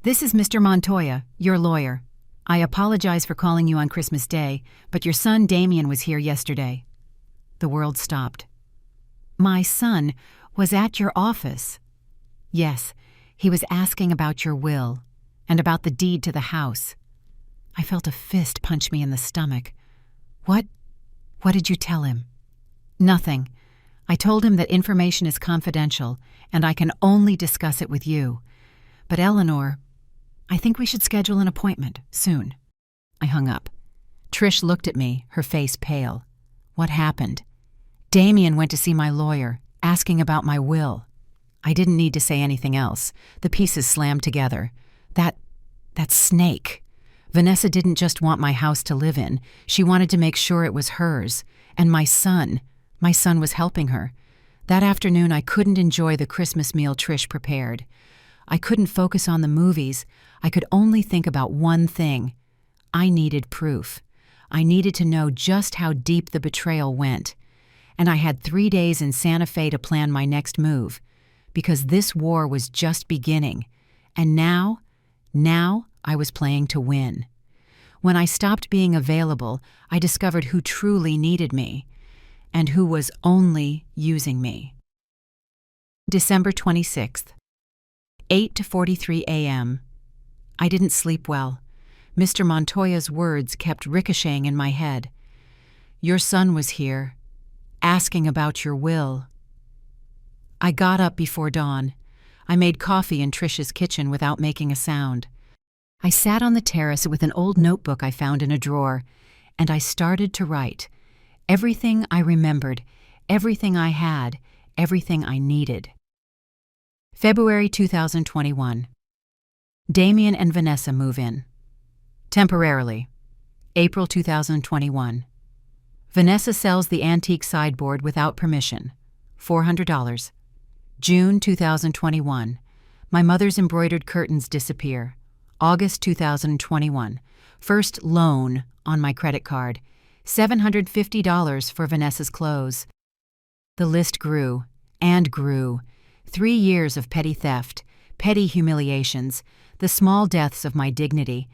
This is Mr. Montoya, your lawyer. I apologize for calling you on Christmas Day, but your son Damien was here yesterday. The world stopped. My son was at your office. Yes, he was asking about your will and about the deed to the house. I felt a fist punch me in the stomach. What did you tell him? Nothing. I told him that information is confidential and I can only discuss it with you. But Eleanor, I think we should schedule an appointment soon. I hung up. Trish looked at me, her face pale. What happened? Damien went to see my lawyer, asking about my will. I didn't need to say anything else. The pieces slammed together. That snake. Vanessa didn't just want my house to live in. She wanted to make sure it was hers. And my son was helping her. That afternoon, I couldn't enjoy the Christmas meal Trish prepared. I couldn't focus on the movies. I could only think about one thing. I needed proof. I needed to know just how deep the betrayal went. And I had 3 days in Santa Fe to plan my next move. Because this war was just beginning. And now I was playing to win. When I stopped being available, I discovered who truly needed me. And who was only using me. December 26th. 8:43 a.m. I didn't sleep well. Mr. Montoya's words kept ricocheting in my head. Your son was here, asking about your will. I got up before dawn. I made coffee in Trish's kitchen without making a sound. I sat on the terrace with an old notebook I found in a drawer, and I started to write. Everything I remembered, everything I had, everything I needed. February 2021. Damien and Vanessa move in. Temporarily. April 2021. Vanessa sells the antique sideboard without permission. $400. June 2021. My mother's embroidered curtains disappear. August 2021. First loan on my credit card. $750 for Vanessa's clothes. The list grew and grew. 3 years of petty theft, petty humiliations, the small deaths of my dignity.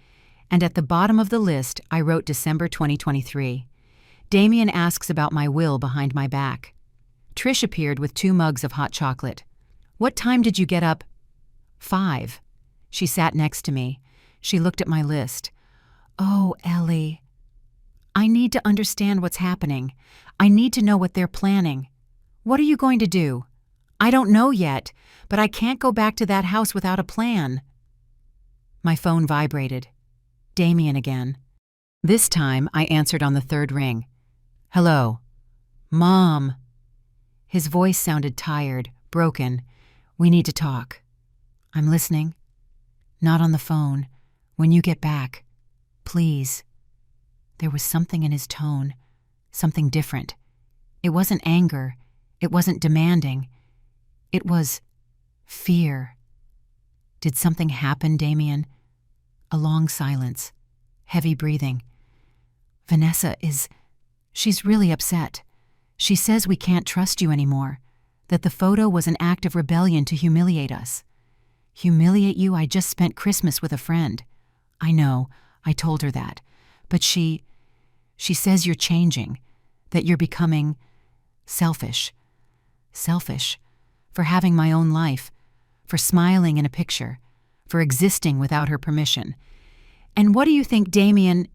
And at the bottom of the list, I wrote December 2023. Damien asks about my will behind my back. Trish appeared with 2 mugs of hot chocolate. What time did you get up? 5. She sat next to me. She looked at my list. Oh, Ellie. I need to understand what's happening. I need to know what they're planning. What are you going to do? I don't know yet, but I can't go back to that house without a plan. My phone vibrated. Damien again. This time, I answered on the third ring. "Hello. Mom." His voice sounded tired, broken. "We need to talk." "I'm listening." "Not on the phone. When you get back. Please." There was something in his tone, something different. It wasn't anger. It wasn't demanding. It was fear. "Did something happen, Damien?" A long silence, heavy breathing. She's really upset. She says we can't trust you anymore, that the photo was an act of rebellion to humiliate us." "Humiliate you? I just spent Christmas with a friend." "I know, I told her that. But she says you're changing, that you're becoming selfish. Selfish. For having my own life, for smiling in a picture, for existing without her permission. And what do you think, Damien?"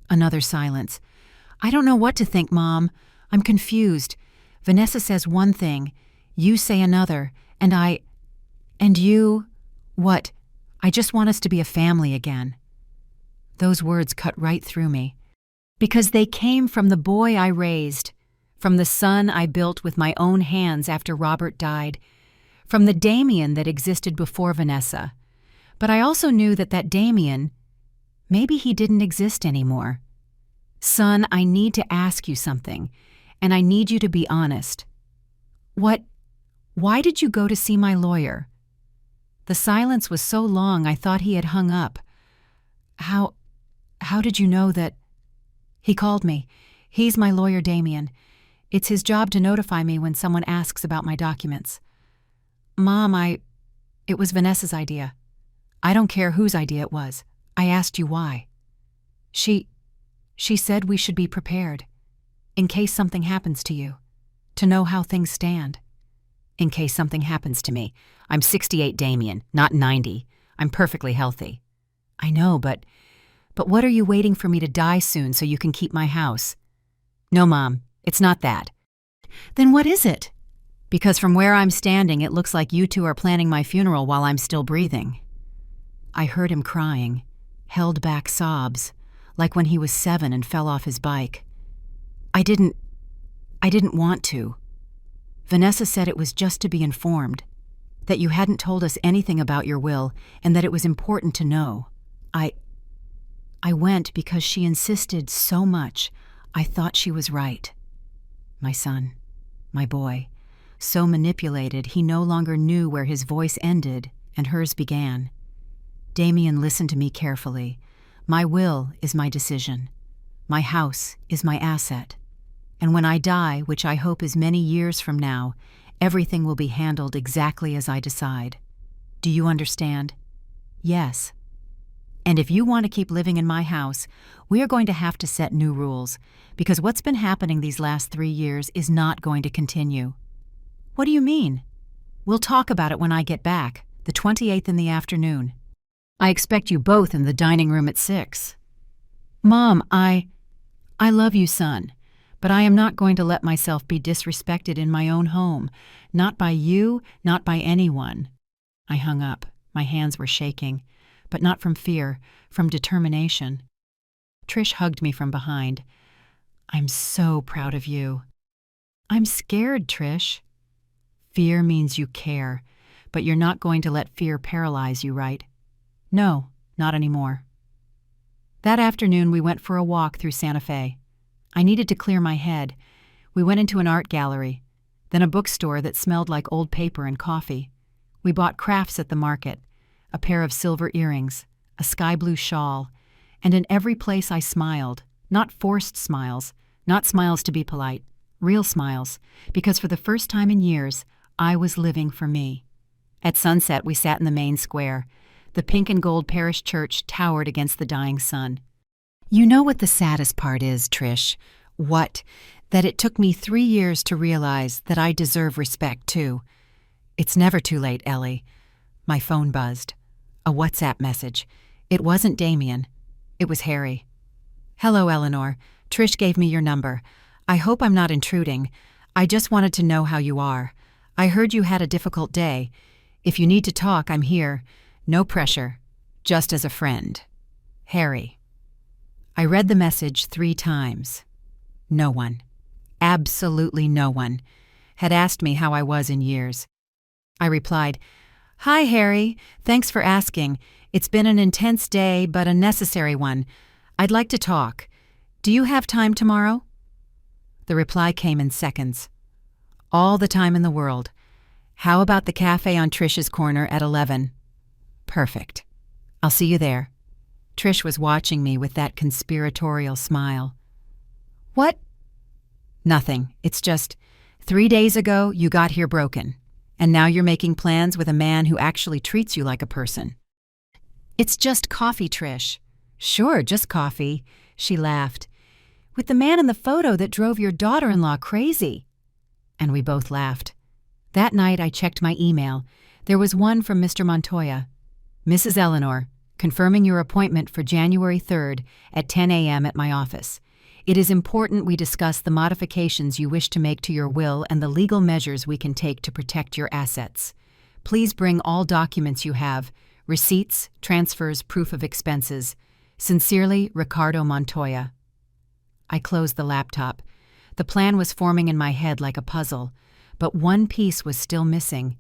Another silence. "I don't know what to think, Mom. I'm confused. Vanessa says one thing, you say another, and you, what? I just want us to be a family again." Those words cut right through me, because they came from the boy I raised, from the son I built with my own hands after Robert died, from the Damien that existed before Vanessa. But I also knew that Damien, maybe he didn't exist anymore. "Son, I need to ask you something, and I need you to be honest. Why did you go to see my lawyer?" The silence was so long I thought he had hung up. How did you know that?" "He called me. He's my lawyer, Damien. It's his job to notify me when someone asks about my documents." "Mom, it was Vanessa's idea. I don't care whose idea it was. I asked you why." She said we should be prepared, in case something happens to you, to know how things stand." "In case something happens to me. I'm 68, Damien, not 90. I'm perfectly healthy." "I know, but what are you waiting for me to die soon so you can keep my house?" "No, Mom, it's not that." "Then what is it?" "Because from where I'm standing, it looks like you two are planning my funeral while I'm still breathing." I heard him crying, held back sobs, like when he was 7 and fell off his bike. I didn't want to. Vanessa said it was just to be informed, that you hadn't told us anything about your will and that it was important to know. I went because she insisted so much. I thought she was right. My son, my boy, so manipulated he no longer knew where his voice ended and hers began. Damien listened to me carefully. My will is my decision. My house is my asset. And when I die, which I hope is many years from now, everything will be handled exactly as I decide. Do you understand? Yes. And if you want to keep living in my house, we are going to have to set new rules, because what's been happening these last 3 years is not going to continue. What do you mean? We'll talk about it when I get back, the 28th in the afternoon. I expect you both in the dining room at 6. Mom, I love you, son, but I am not going to let myself be disrespected in my own home, not by you, not by anyone. I hung up. My hands were shaking, but not from fear, from determination. Trish hugged me from behind. I'm so proud of you. I'm scared, Trish. Fear means you care, but you're not going to let fear paralyze you, right? No, not anymore. That afternoon we went for a walk through Santa Fe. I needed to clear my head. We went into an art gallery, then a bookstore that smelled like old paper and coffee. We bought crafts at the market, a pair of silver earrings, a sky blue shawl, and in every place I smiled, not forced smiles, not smiles to be polite, real smiles, because for the first time in years, I was living for me. At sunset, we sat in the main square. The pink and gold parish church towered against the dying sun. You know what the saddest part is, Trish? What? That it took me 3 years to realize that I deserve respect, too. It's never too late, Ellie. My phone buzzed. A WhatsApp message. It wasn't Damien. It was Harry. Hello, Eleanor. Trish gave me your number. I hope I'm not intruding. I just wanted to know how you are. I heard you had a difficult day. If you need to talk, I'm here. No pressure. Just as a friend. Harry. I read the message 3 times. No one, absolutely no one, had asked me how I was in years. I replied, "Hi, Harry. Thanks for asking. It's been an intense day, but a necessary one. I'd like to talk. Do you have time tomorrow?" The reply came in seconds. "All the time in the world. How about the cafe on Trish's corner at 11? "Perfect. I'll see you there." Trish was watching me with that conspiratorial smile. "What?" "Nothing. It's just, 3 days ago you got here broken, and now you're making plans with a man who actually treats you like a person." "It's just coffee, Trish." "Sure, just coffee," she laughed. "With the man in the photo that drove your daughter-in-law crazy." And we both laughed. That night I checked my email. There was one from Mr. Montoya. "Mrs. Eleanor, confirming your appointment for January 3rd at 10 a.m. at my office. It is important we discuss the modifications you wish to make to your will and the legal measures we can take to protect your assets. Please bring all documents you have, receipts, transfers, proof of expenses. Sincerely, Ricardo Montoya." I closed the laptop. The plan was forming in my head like a puzzle, but one piece was still missing.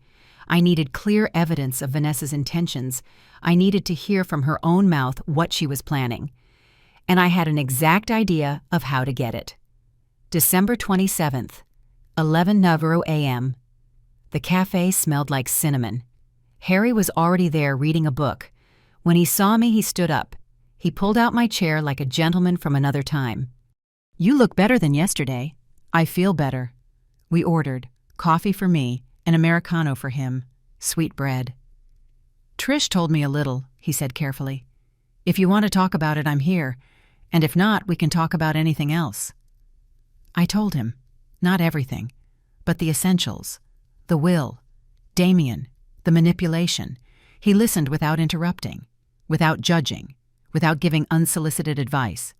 I needed clear evidence of Vanessa's intentions. I needed to hear from her own mouth what she was planning. And I had an exact idea of how to get it. December 27th, 11:00 a.m. The cafe smelled like cinnamon. Harry was already there reading a book. When he saw me, he stood up. He pulled out my chair like a gentleman from another time. "You look better than yesterday." "I feel better." We ordered coffee for me, an Americano for him, sweet bread. "Trish told me a little," he said carefully. "If you want to talk about it, I'm here. And if not, we can talk about anything else." I told him, not everything, but the essentials. The will, Damien, the manipulation. He listened without interrupting, without judging, without giving unsolicited advice.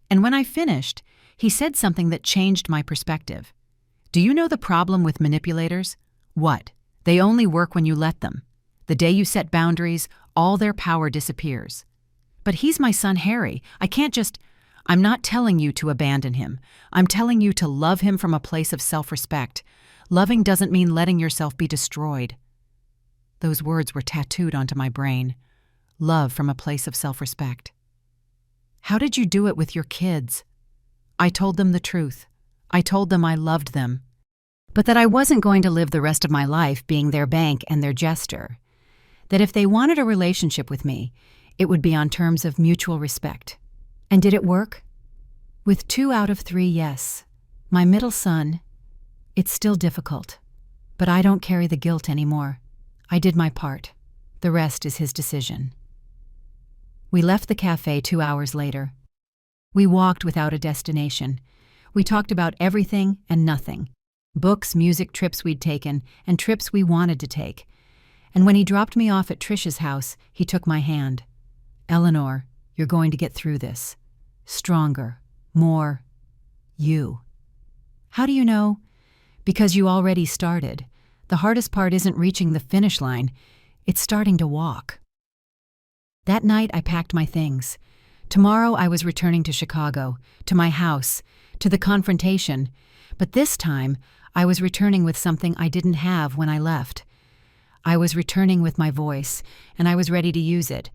And when I finished, he said something that changed my perspective. "Do you know the problem with manipulators? What? They only work when you let them. The day you set boundaries, all their power disappears. But he's my son Harry. I can't just... I'm not telling you to abandon him. I'm telling you to love him from a place of self-respect. Loving doesn't mean letting yourself be destroyed." Those words were tattooed onto my brain. Love from a place of self-respect. "How did you do it with your kids?" I told them the truth. I told them I loved them, but that I wasn't going to live the rest of my life being their bank and their jester. That if they wanted a relationship with me, it would be on terms of mutual respect. And did it work? With 2 out of 3, yes. My middle son, it's still difficult, but I don't carry the guilt anymore. I did my part. The rest is his decision. We left the cafe 2 hours later. We walked without a destination. We talked about everything and nothing. Books, music, trips we'd taken, and trips we wanted to take. And when he dropped me off at Trish's house, he took my hand. "Eleanor, you're going to get through this. Stronger, more, you." "How do you know?" "Because you already started. The hardest part isn't reaching the finish line. It's starting to walk." That night I packed my things. Tomorrow I was returning to Chicago, to my house, to the confrontation, but this time I was returning with something I didn't have when I left. I was returning with my voice, and I was ready to use it,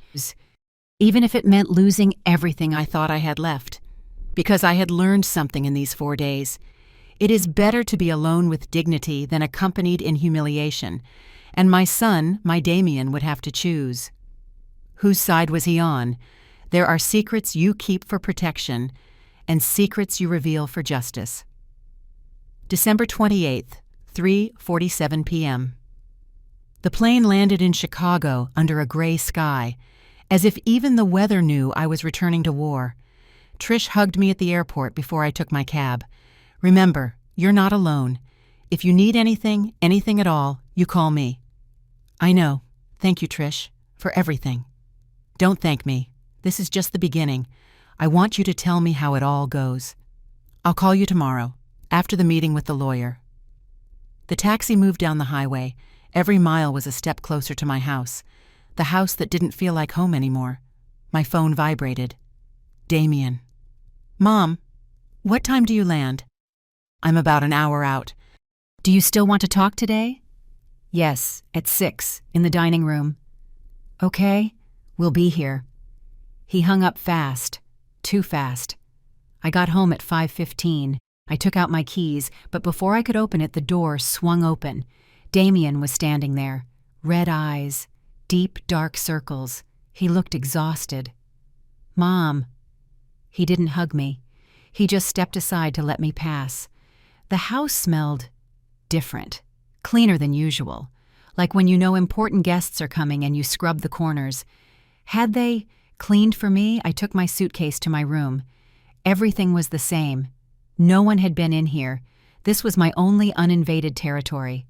even if it meant losing everything I thought I had left, because I had learned something in these 4 days. It is better to be alone with dignity than accompanied in humiliation, and my son, my Damien, would have to choose. Whose side was he on? There are secrets you keep for protection, and secrets you reveal for justice. December 28th, 3:47 p.m. The plane landed in Chicago under a gray sky, as if even the weather knew I was returning to war. Trish hugged me at the airport before I took my cab. "Remember, you're not alone. If you need anything, anything at all, you call me." "I know. Thank you, Trish, for everything." "Don't thank me. This is just the beginning. I want you to tell me how it all goes." "I'll call you tomorrow, after the meeting with the lawyer." The taxi moved down the highway. Every mile was a step closer to my house, the house that didn't feel like home anymore. My phone vibrated. Damien. Mom, what time do you land? I'm about an hour out. Do you still want to talk today? Yes, at 6, in the dining room. Okay, we'll be here. He hung up fast, too fast. I got home at 5:15. I took out my keys, but before I could open it, the door swung open. Damien was standing there, red eyes, deep, dark circles. He looked exhausted. Mom. He didn't hug me. He just stepped aside to let me pass. The house smelled different, cleaner than usual, like when you know important guests are coming and you scrub the corners. Had they cleaned for me, I took my suitcase to my room. Everything was the same. No one had been in here. This was my only uninvaded territory.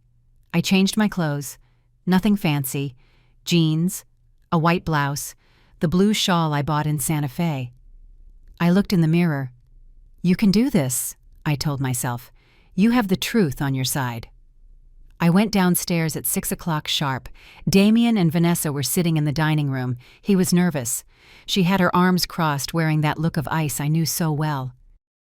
I changed my clothes. Nothing fancy. Jeans, a white blouse, the blue shawl I bought in Santa Fe. I looked in the mirror. You can do this, I told myself. You have the truth on your side. I went downstairs at 6 o'clock sharp. Damien and Vanessa were sitting in the dining room. He was nervous. She had her arms crossed, wearing that look of ice I knew so well.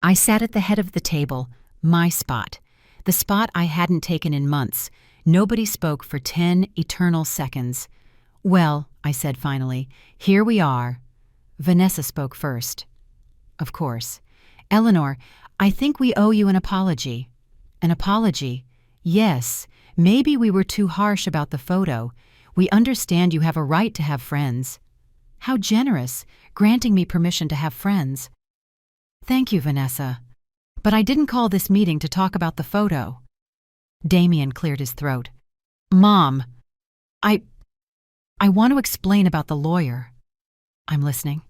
I sat at the head of the table, my spot, the spot I hadn't taken in months. Nobody spoke for 10 eternal seconds. Well, I said finally, here we are. Vanessa spoke first. Of course. Eleanor, I think we owe you an apology. An apology? Yes. Maybe we were too harsh about the photo. We understand you have a right to have friends. How generous, granting me permission to have friends. Thank you, Vanessa. But I didn't call this meeting to talk about the photo. Damien cleared his throat. Mom, I want to explain about the lawyer. I'm listening.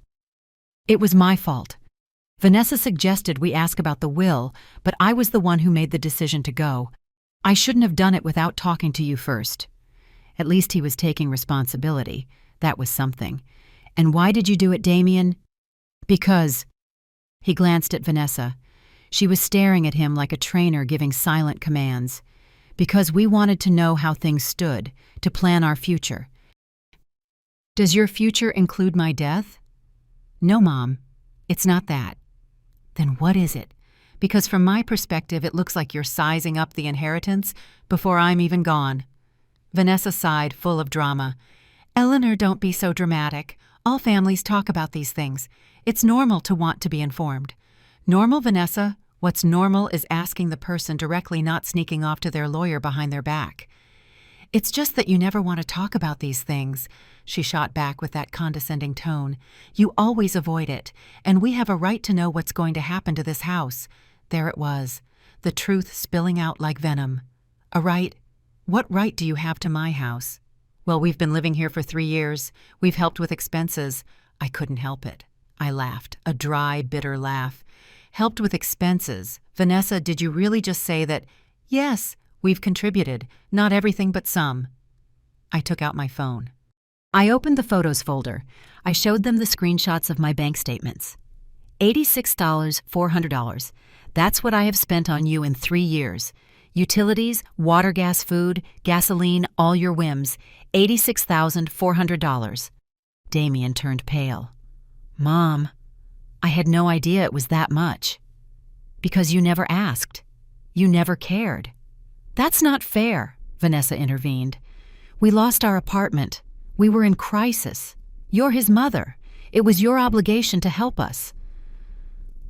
It was my fault. Vanessa suggested we ask about the will, but I was the one who made the decision to go. I shouldn't have done it without talking to you first. At least he was taking responsibility. That was something. And why did you do it, Damien? Because. He glanced at Vanessa. She was staring at him like a trainer giving silent commands. Because we wanted to know how things stood, to plan our future. Does your future include my death? No, Mom. It's not that. Then what is it? Because from my perspective, it looks like you're sizing up the inheritance before I'm even gone. Vanessa sighed, full of drama. Eleanor, don't be so dramatic. All families talk about these things. It's normal to want to be informed. Normal, Vanessa? What's normal is asking the person directly, not sneaking off to their lawyer behind their back. It's just that you never want to talk about these things, she shot back with that condescending tone. You always avoid it, and we have a right to know what's going to happen to this house. There it was, the truth spilling out like venom. A right? What right do you have to my house? Well, we've been living here for 3 years. We've helped with expenses. I couldn't help it. I laughed, a dry, bitter laugh. Helped with expenses. Vanessa, did you really just say that? Yes, we've contributed. Not everything, but some. I took out my phone. I opened the photos folder. I showed them the screenshots of my bank statements. $86, $400. That's what I have spent on you in 3 years. Utilities, water, gas, food, gasoline, all your whims. $86,400. Damien turned pale. Mom, I had no idea it was that much. Because you never asked. You never cared. That's not fair, Vanessa intervened. We lost our apartment. We were in crisis. You're his mother. It was your obligation to help us.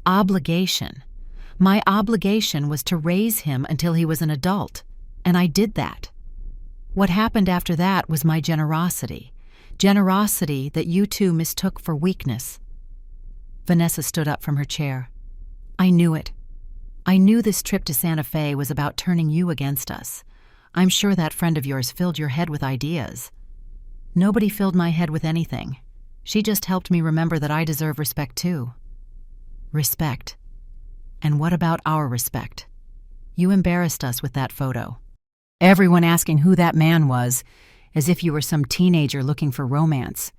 Obligation. My obligation was to raise him until he was an adult, and I did that. What happened after that was my generosity. Generosity that you two mistook for weakness. Vanessa stood up from her chair. I knew it. I knew this trip to Santa Fe was about turning you against us. I'm sure that friend of yours filled your head with ideas. Nobody filled my head with anything. She just helped me remember that I deserve respect too. Respect. And what about our respect? You embarrassed us with that photo. Everyone asking who that man was, as if you were some teenager looking for romance.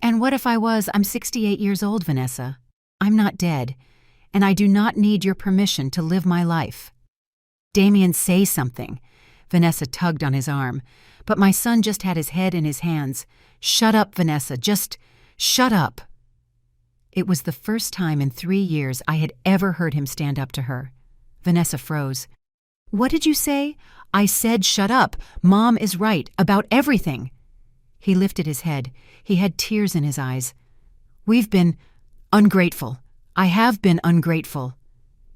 And what if I was? I'm 68 years old, Vanessa. I'm not dead, and I do not need your permission to live my life. Damien, say something. Vanessa tugged on his arm, but my son just had his head in his hands. Shut up, Vanessa, just shut up. It was the first time in 3 years I had ever heard him stand up to her. Vanessa froze. "What did you say?" "I said shut up. Mom is right about everything." He lifted his head. He had tears in his eyes. "We've been ungrateful. I have been ungrateful."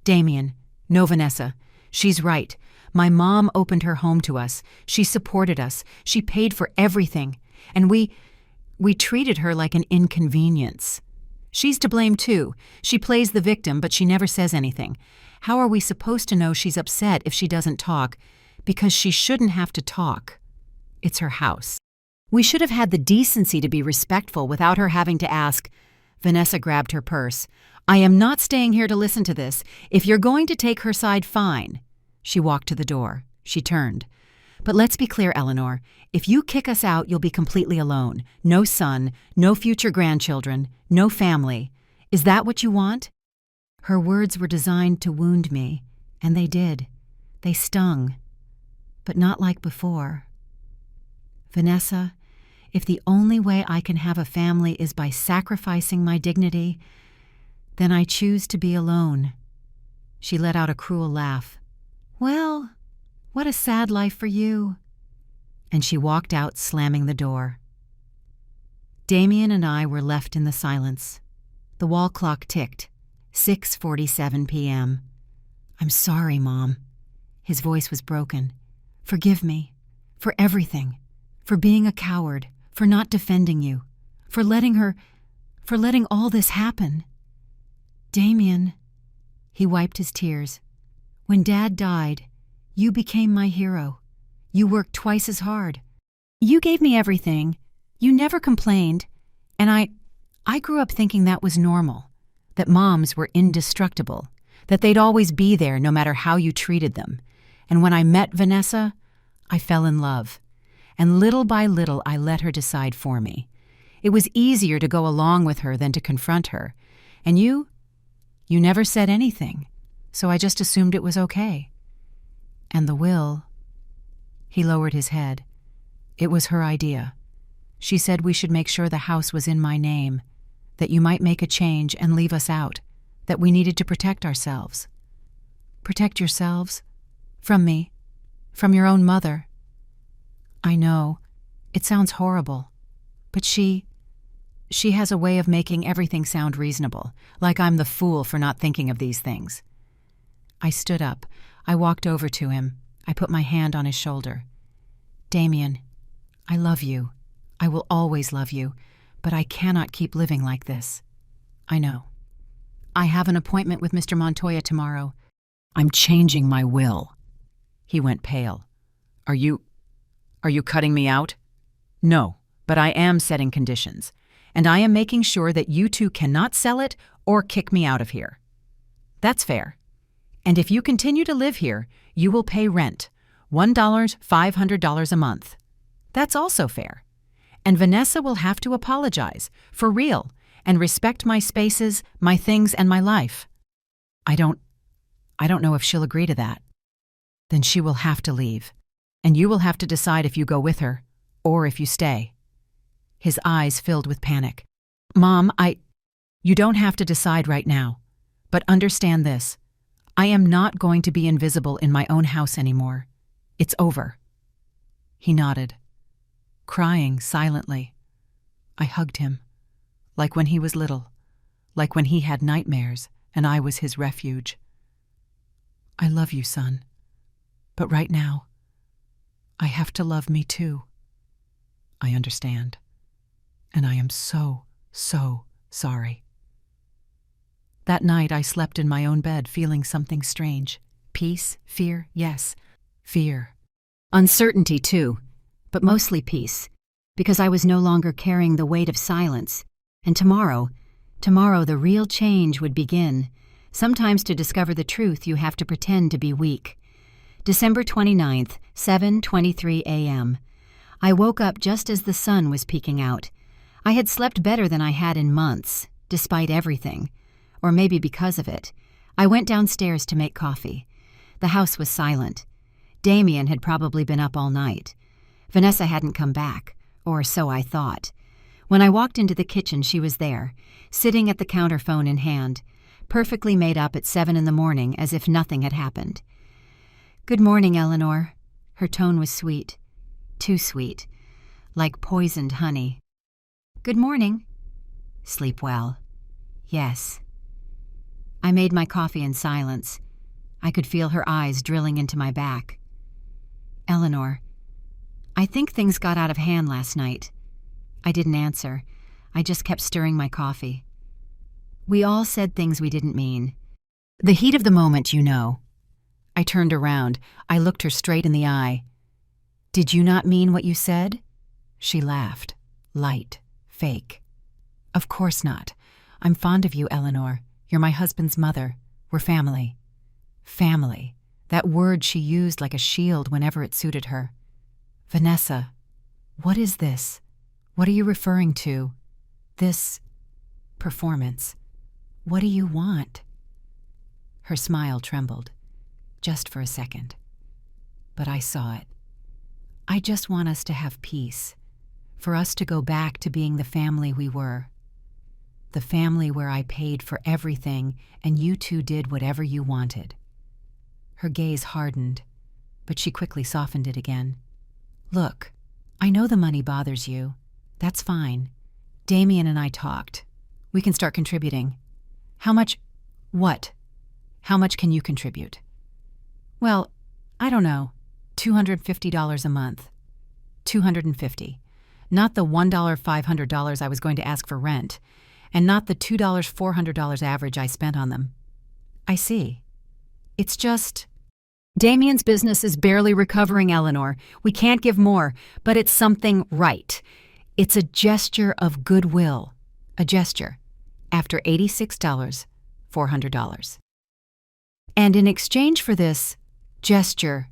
"Damien, no, Vanessa. She's right. My mom opened her home to us. She supported us. She paid for everything. And we treated her like an inconvenience. She's to blame too. She plays the victim, but she never says anything. How are we supposed to know she's upset if she doesn't talk? Because she shouldn't have to talk. It's her house. We should have had the decency to be respectful without her having to ask." Vanessa grabbed her purse. "I am not staying here to listen to this. If you're going to take her side, fine." She walked to the door. She turned. "But let's be clear, Eleanor. If you kick us out, you'll be completely alone. No son, no future grandchildren, no family. Is that what you want?" Her words were designed to wound me, and they did. They stung. But not like before. "Vanessa, if the only way I can have a family is by sacrificing my dignity, then I choose to be alone." She let out a cruel laugh. "Well, what a sad life for you." And she walked out, slamming the door. Damien and I were left in the silence. The wall clock ticked. 6:47 p.m. "I'm sorry, Mom." His voice was broken. "Forgive me. For everything. For being a coward. For not defending you. For letting all this happen. Damien." He wiped his tears. "When Dad died, you became my hero. You worked twice as hard. You gave me everything. You never complained. And I grew up thinking that was normal, that moms were indestructible, that they'd always be there no matter how you treated them. And when I met Vanessa, I fell in love. And little by little, I let her decide for me. It was easier to go along with her than to confront her. And you never said anything, so I just assumed it was okay. And the will..." He lowered his head. "It was her idea. She said we should make sure the house was in my name, that you might make a change and leave us out, that we needed to protect ourselves." "Protect yourselves? From me? From your own mother?" "I know. It sounds horrible. But she has a way of making everything sound reasonable, like I'm the fool for not thinking of these things." I stood up. I walked over to him. I put my hand on his shoulder. "Damien, I love you. I will always love you, but I cannot keep living like this. I know. I have an appointment with Mr. Montoya tomorrow. I'm changing my will." He went pale. Are you cutting me out?" "No, but I am setting conditions, and I am making sure that you two cannot sell it or kick me out of here. That's fair. And if you continue to live here, you will pay rent, $1,500 a month. That's also fair. And Vanessa will have to apologize, for real, and respect my spaces, my things, and my life." I don't know if she'll agree to that." "Then she will have to leave, and you will have to decide if you go with her, or if you stay." His eyes filled with panic. "Mom, you don't have to decide right now, but understand this. I am not going to be invisible in my own house anymore. It's over." He nodded, crying silently. I hugged him, like when he was little, like when he had nightmares and I was his refuge. "I love you, son. But right now, I have to love me too. I understand. And I am so, so sorry." That night I slept in my own bed feeling something strange. Peace, fear, yes, fear. Uncertainty too, but mostly peace, because I was no longer carrying the weight of silence. And tomorrow the real change would begin. Sometimes to discover the truth you have to pretend to be weak. December 29th, 7:23 a.m. I woke up just as the sun was peeking out. I had slept better than I had in months, despite everything. Or maybe because of it. I went downstairs to make coffee. The house was silent. Damien had probably been up all night. Vanessa hadn't come back, or so I thought. When I walked into the kitchen, she was there, sitting at the counter, phone in hand, perfectly made up at 7 in the morning as if nothing had happened. "Good morning, Eleanor." Her tone was sweet. Too sweet. Like poisoned honey. "Good morning." "Sleep well." "Yes." I made my coffee in silence. I could feel her eyes drilling into my back. "Eleanor, I think things got out of hand last night." I didn't answer. I just kept stirring my coffee. "We all said things we didn't mean. The heat of the moment, you know." I turned around. I looked her straight in the eye. "Did you not mean what you said?" She laughed. Light. Fake. "Of course not. I'm fond of you, Eleanor. You're my husband's mother. We're family." Family. That word she used like a shield whenever it suited her. "Vanessa, what is this? What are you referring to? This performance. What do you want?" Her smile trembled. Just for a second. But I saw it. "I just want us to have peace. For us to go back to being the family we were. The family where I paid for everything and you two did whatever you wanted." Her gaze hardened, but she quickly softened it again. "Look, I know the money bothers you. That's fine. Damien and I talked. We can start contributing. How much? What? How much can you contribute?" "Well, I don't know. $250 a month." $250. Not the $1,500 I was going to ask for rent, and not the $2,400 average I spent on them. "I see. It's just... Damien's business is barely recovering, Eleanor. We can't give more, but it's something right. It's a gesture of goodwill. A gesture. After $86, $400. And in exchange for this gesture,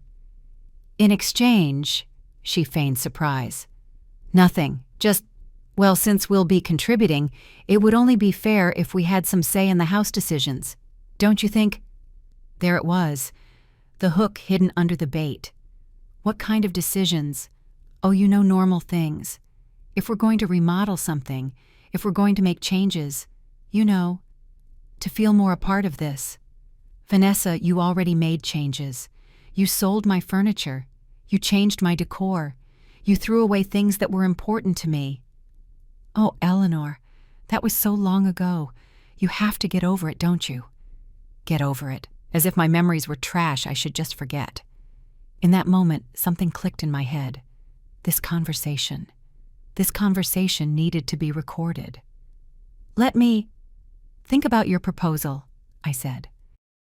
in exchange," she feigned surprise. "Nothing. Just, well, since we'll be contributing, it would only be fair if we had some say in the house decisions. Don't you think?" There it was. The hook hidden under the bait. What kind of decisions? Oh, you know, normal things. If we're going to remodel something, if we're going to make changes, you know, to feel more a part of this. Vanessa, you already made changes. You sold my furniture. You changed my decor. You threw away things that were important to me. Oh, Eleanor, that was so long ago. You have to get over it, don't you? Get over it. As if my memories were trash I should just forget. In that moment, something clicked in my head. This conversation needed to be recorded. "Let me think about your proposal," I said.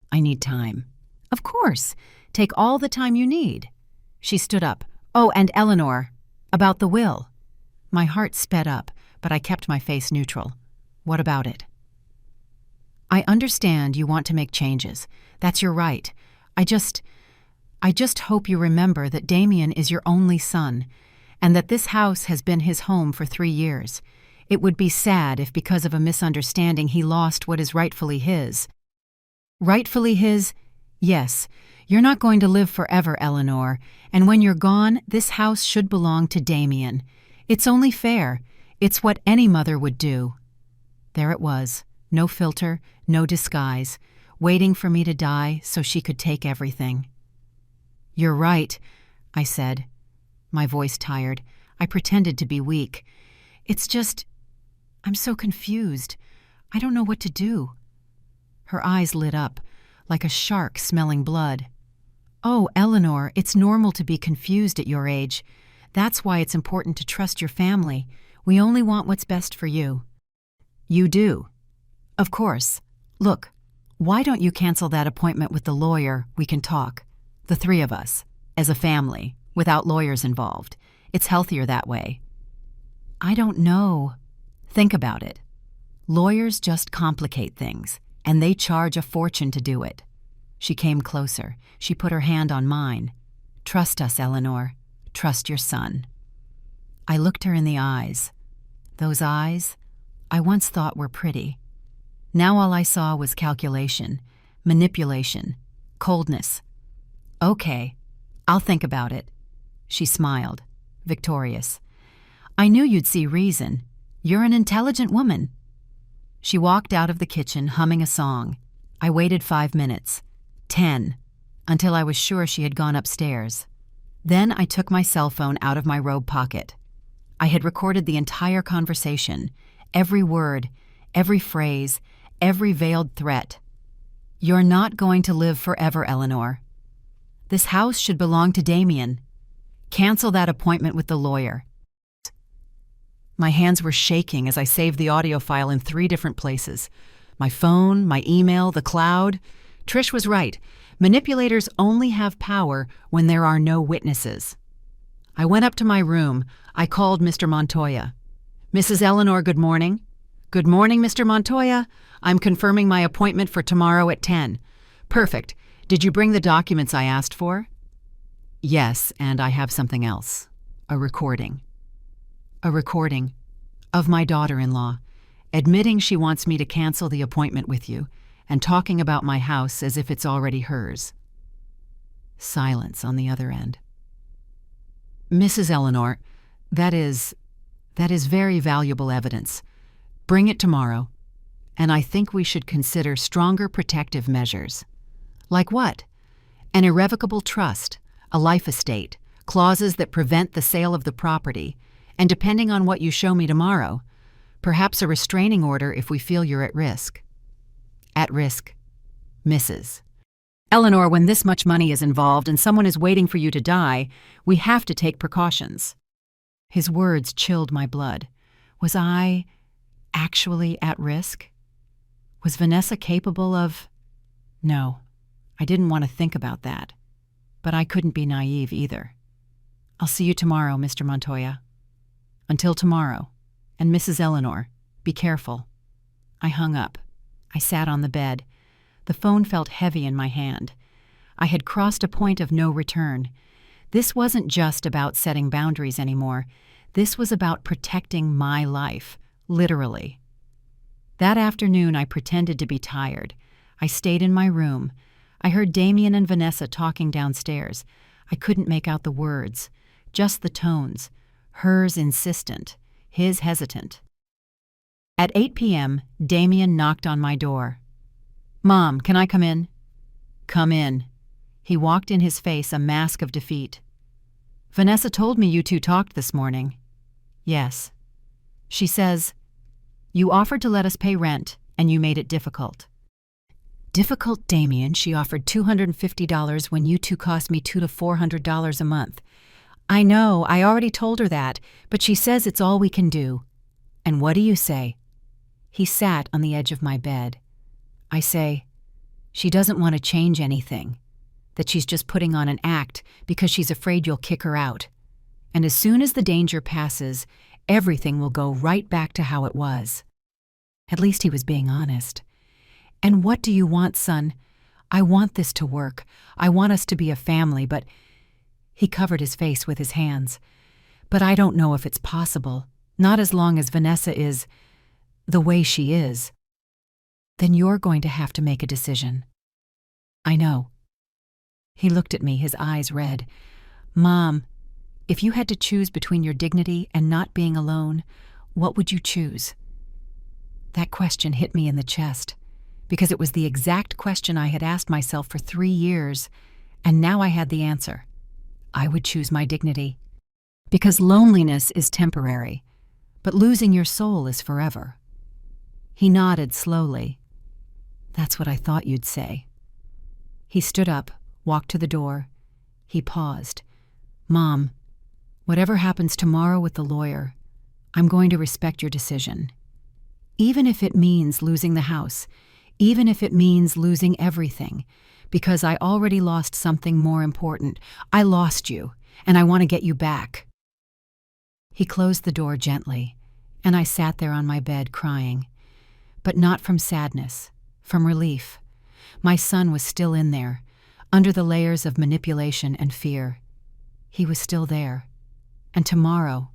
"I need time." "Of course. Take all the time you need." She stood up. "Oh, and Eleanor, about the will." My heart sped up, but I kept my face neutral. "What about it?" "I understand you want to make changes. That's your right. I just hope you remember that Damien is your only son, and that this house has been his home for 3 years. It would be sad if because of a misunderstanding he lost what is rightfully his." "Rightfully his? Yes. You're not going to live forever, Eleanor, and when you're gone, this house should belong to Damien. It's only fair. It's what any mother would do." There it was. No filter, no disguise, waiting for me to die so she could take everything. "You're right," I said. My voice tired. I pretended to be weak. "It's just, I'm so confused. I don't know what to do." Her eyes lit up, like a shark smelling blood. "Oh, Eleanor, it's normal to be confused at your age. That's why it's important to trust your family. We only want what's best for you." "You do?" "Of course. Look, why don't you cancel that appointment with the lawyer? We can talk. The 3 of us, as a family, without lawyers involved. It's healthier that way." "I don't know." "Think about it. Lawyers just complicate things, and they charge a fortune to do it." She came closer. She put her hand on mine. "Trust us, Eleanor. Trust your son." I looked her in the eyes. Those eyes I once thought were pretty. Now all I saw was calculation, manipulation, coldness. "Okay, I'll think about it." She smiled, victorious. "I knew you'd see reason. You're an intelligent woman." She walked out of the kitchen humming a song. I waited 5 minutes, 10, until I was sure she had gone upstairs. Then I took my cell phone out of my robe pocket. I had recorded the entire conversation, every word, every phrase, every veiled threat. "You're not going to live forever, Eleanor. This house should belong to Damien. Cancel that appointment with the lawyer." My hands were shaking as I saved the audio file in 3 different places. My phone, my email, the cloud. Trish was right. Manipulators only have power when there are no witnesses. I went up to my room. I called Mr. Montoya. "Mrs. Eleanor, good morning." "Good morning, Mr. Montoya. I'm confirming my appointment for tomorrow at 10. "Perfect. Did you bring the documents I asked for?" "Yes, and I have something else. A recording." A recording of my daughter-in-law, admitting she wants me to cancel the appointment with you and talking about my house as if it's already hers. Silence on the other end. "Mrs. Eleanor, that is very valuable evidence. Bring it tomorrow, and I think we should consider stronger protective measures." "Like what?" "An irrevocable trust, a life estate, clauses that prevent the sale of the property, and depending on what you show me tomorrow, perhaps a restraining order if we feel you're at risk." "At risk, Mrs. Eleanor, when this much money is involved and someone is waiting for you to die, we have to take precautions." His words chilled my blood. Was I actually at risk? Was Vanessa capable of... No, I didn't want to think about that. But I couldn't be naive either. "I'll see you tomorrow, Mr. Montoya." "Until tomorrow. And Mrs. Eleanor, be careful." I hung up. I sat on the bed. The phone felt heavy in my hand. I had crossed a point of no return. This wasn't just about setting boundaries anymore. This was about protecting my life, literally. That afternoon, I pretended to be tired. I stayed in my room. I heard Damien and Vanessa talking downstairs. I couldn't make out the words, just the tones. Hers insistent, his hesitant. At 8 p.m., Damien knocked on my door. "Mom, can I come in?" "Come in." He walked in, his face a mask of defeat. "Vanessa told me you two talked this morning." "Yes." "She says, you offered to let us pay rent, and you made it difficult." "Difficult, Damien? She offered $250 when you two cost me $200 to $400 a month." "I know, I already told her that, but she says it's all we can do." "And what do you say?" He sat on the edge of my bed. I say, she doesn't want to change anything, that she's just putting on an act because she's afraid you'll kick her out. And as soon as the danger passes, everything will go right back to how it was. At least he was being honest. "And what do you want, son? I want this to work. I want us to be a family, but..." He covered his face with his hands. "But I don't know if it's possible, not as long as Vanessa is the way she is." "Then you're going to have to make a decision." "I know." He looked at me, his eyes red. "Mom, if you had to choose between your dignity and not being alone, what would you choose?" That question hit me in the chest, because it was the exact question I had asked myself for 3 years, and now I had the answer. I would choose my dignity. Because loneliness is temporary, but losing your soul is forever. He nodded slowly. "That's what I thought you'd say." He stood up, walked to the door. He paused. "Mom, whatever happens tomorrow with the lawyer, I'm going to respect your decision. Even if it means losing the house, even if it means losing everything, because I already lost something more important. I lost you, and I want to get you back." He closed the door gently, and I sat there on my bed crying. But not from sadness, from relief. My son was still in there, under the layers of manipulation and fear. He was still there. And tomorrow,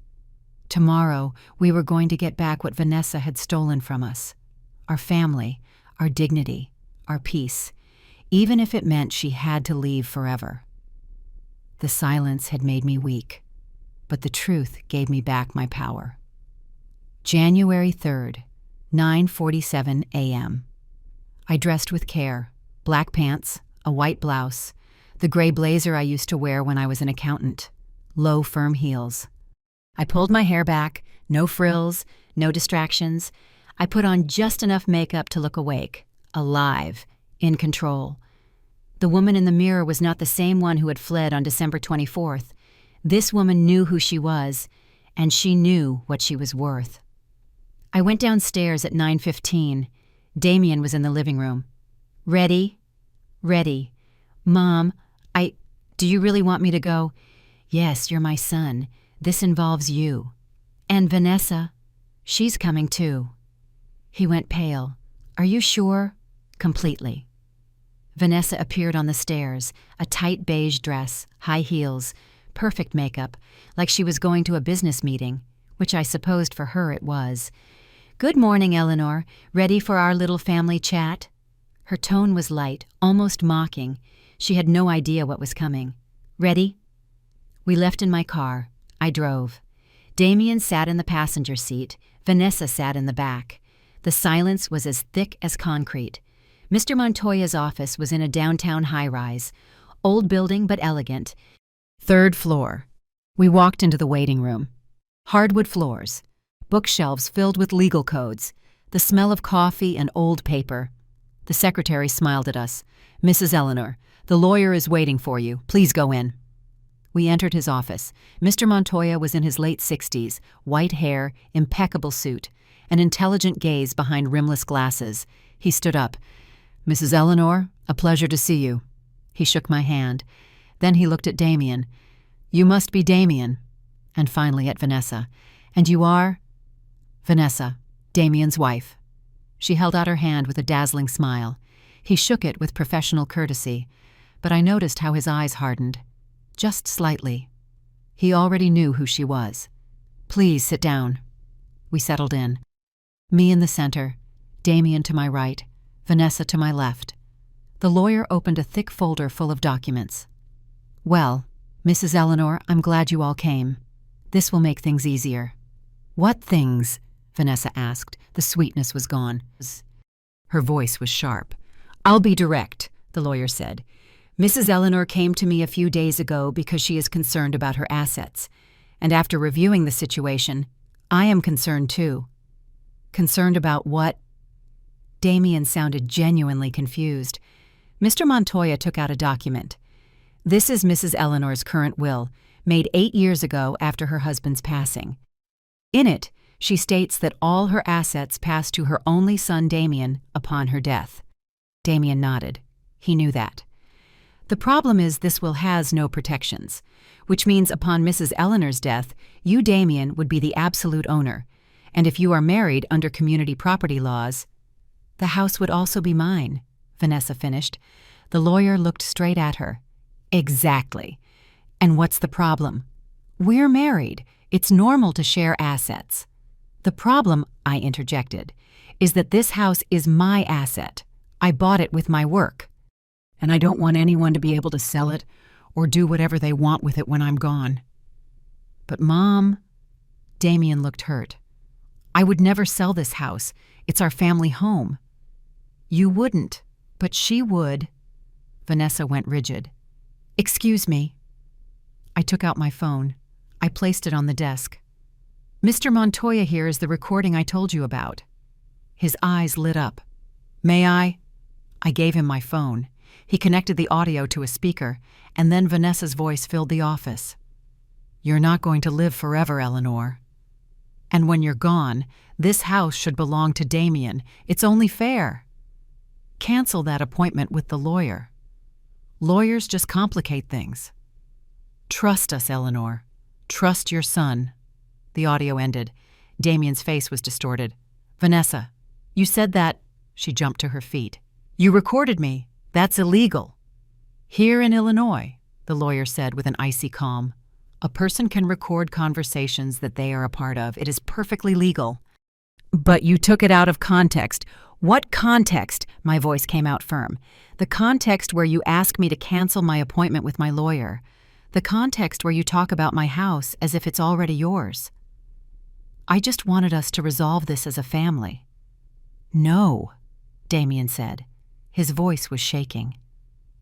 we were going to get back what Vanessa had stolen from us. Our family, our dignity, our peace, even if it meant she had to leave forever. The silence had made me weak, but the truth gave me back my power. January 3rd, 9:47 a.m. I dressed with care. Black pants, a white blouse, the gray blazer I used to wear when I was an accountant, low, firm heels. I pulled my hair back, no frills, no distractions. I put on just enough makeup to look awake, alive, in control. The woman in the mirror was not the same one who had fled on December 24th. This woman knew who she was, and she knew what she was worth. I went downstairs at 9:15. Damien was in the living room. Ready? Ready. Mom, do you really want me to go? Yes, you're my son. This involves you. And Vanessa, she's coming too. He went pale. Are you sure? Completely. Vanessa appeared on the stairs, a tight beige dress, high heels, perfect makeup, like she was going to a business meeting, which I supposed for her it was. Good morning, Eleanor. Ready for our little family chat? Her tone was light, almost mocking. She had no idea what was coming. Ready? We left in my car. I drove. Damien sat in the passenger seat. Vanessa sat in the back. The silence was as thick as concrete. Mr. Montoya's office was in a downtown high-rise. Old building but elegant. 3rd floor. We walked into the waiting room. Hardwood floors. Bookshelves filled with legal codes. The smell of coffee and old paper. The secretary smiled at us. Mrs. Eleanor, the lawyer is waiting for you. Please go in. We entered his office. Mr. Montoya was in his late 60s, white hair, impeccable suit, an intelligent gaze behind rimless glasses. He stood up. Mrs. Eleanor, a pleasure to see you. He shook my hand. Then he looked at Damien. You must be Damien. And finally at Vanessa. And you are? Vanessa, Damien's wife. She held out her hand with a dazzling smile. He shook it with professional courtesy, but I noticed how his eyes hardened. Just slightly. He already knew who she was. Please sit down. We settled in. Me in the center, Damien to my right, Vanessa to my left. The lawyer opened a thick folder full of documents. Well, Mrs. Eleanor, I'm glad you all came. This will make things easier. What things? Vanessa asked. The sweetness was gone. Her voice was sharp. I'll be direct, the lawyer said. Mrs. Eleanor came to me a few days ago because she is concerned about her assets. And after reviewing the situation, I am concerned too. Concerned about what? Damien sounded genuinely confused. Mr. Montoya took out a document. This is Mrs. Eleanor's current will, made 8 years ago after her husband's passing. In it, she states that all her assets passed to her only son Damien upon her death. Damien nodded. He knew that. The problem is this will has no protections, which means upon Mrs. Eleanor's death, you, Damien, would be the absolute owner, and if you are married under community property laws, the house would also be mine, Vanessa finished. The lawyer looked straight at her. Exactly. And what's the problem? We're married. It's normal to share assets. The problem, I interjected, is that this house is my asset. I bought it with my work. And I don't want anyone to be able to sell it or do whatever they want with it when I'm gone. But Mom, Damien looked hurt. I would never sell this house. It's our family home. You wouldn't, but she would. Vanessa went rigid. Excuse me. I took out my phone. I placed it on the desk. Mr. Montoya here is the recording I told you about. His eyes lit up. May I? I gave him my phone. He connected the audio to a speaker, and then Vanessa's voice filled the office. You're not going to live forever, Eleanor. And when you're gone, this house should belong to Damien. It's only fair. Cancel that appointment with the lawyer. Lawyers just complicate things. Trust us, Eleanor. Trust your son. The audio ended. Damien's face was distorted. Vanessa, you said that... She jumped to her feet. You recorded me. That's illegal. Here in Illinois, the lawyer said with an icy calm, a person can record conversations that they are a part of. It is perfectly legal. But you took it out of context. What context? My voice came out firm. The context where you ask me to cancel my appointment with my lawyer. The context where you talk about my house as if it's already yours. I just wanted us to resolve this as a family." "No," Damien said. His voice was shaking.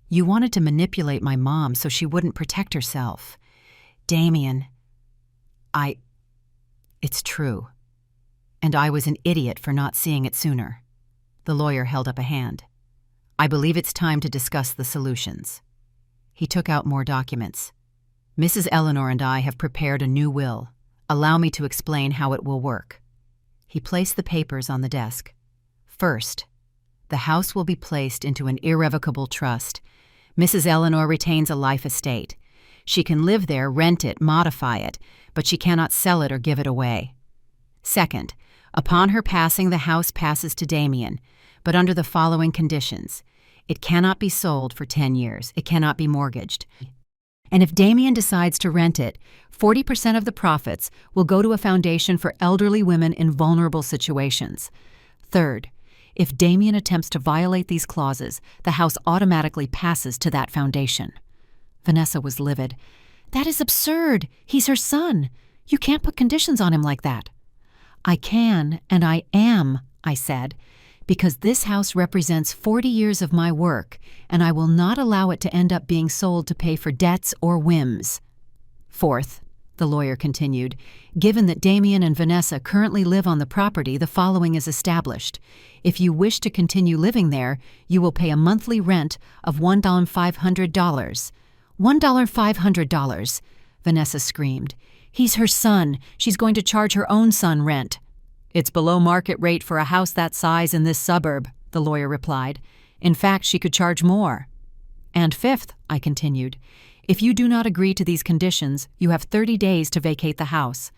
"You wanted to manipulate my mom so she wouldn't protect herself. Damien, it's true. And I was an idiot for not seeing it sooner." The lawyer held up a hand. "I believe it's time to discuss the solutions." He took out more documents. "Mrs. Eleanor and I have prepared a new will. Allow me to explain how it will work." He placed the papers on the desk. "First, the house will be placed into an irrevocable trust. Mrs. Eleanor retains a life estate. She can live there, rent it, modify it, but she cannot sell it or give it away. Second, upon her passing, the house passes to Damien, but under the following conditions. It cannot be sold for 10 years. It cannot be mortgaged. And if Damien decides to rent it, 40% of the profits will go to a foundation for elderly women in vulnerable situations. Third, if Damien attempts to violate these clauses, the house automatically passes to that foundation." Vanessa was livid. "That is absurd. He's her son. You can't put conditions on him like that." "I can, and I am," I said, "because this house represents 40 years of my work, and I will not allow it to end up being sold to pay for debts or whims." "Fourth," the lawyer continued, "given that Damien and Vanessa currently live on the property, the following is established. If you wish to continue living there, you will pay a monthly rent of $1,500. $1,500, Vanessa screamed. "He's her son. She's going to charge her own son rent." "It's below market rate for a house that size in this suburb," the lawyer replied. "In fact, she could charge more." "And fifth," I continued, "if you do not agree to these conditions, you have 30 days to vacate the house."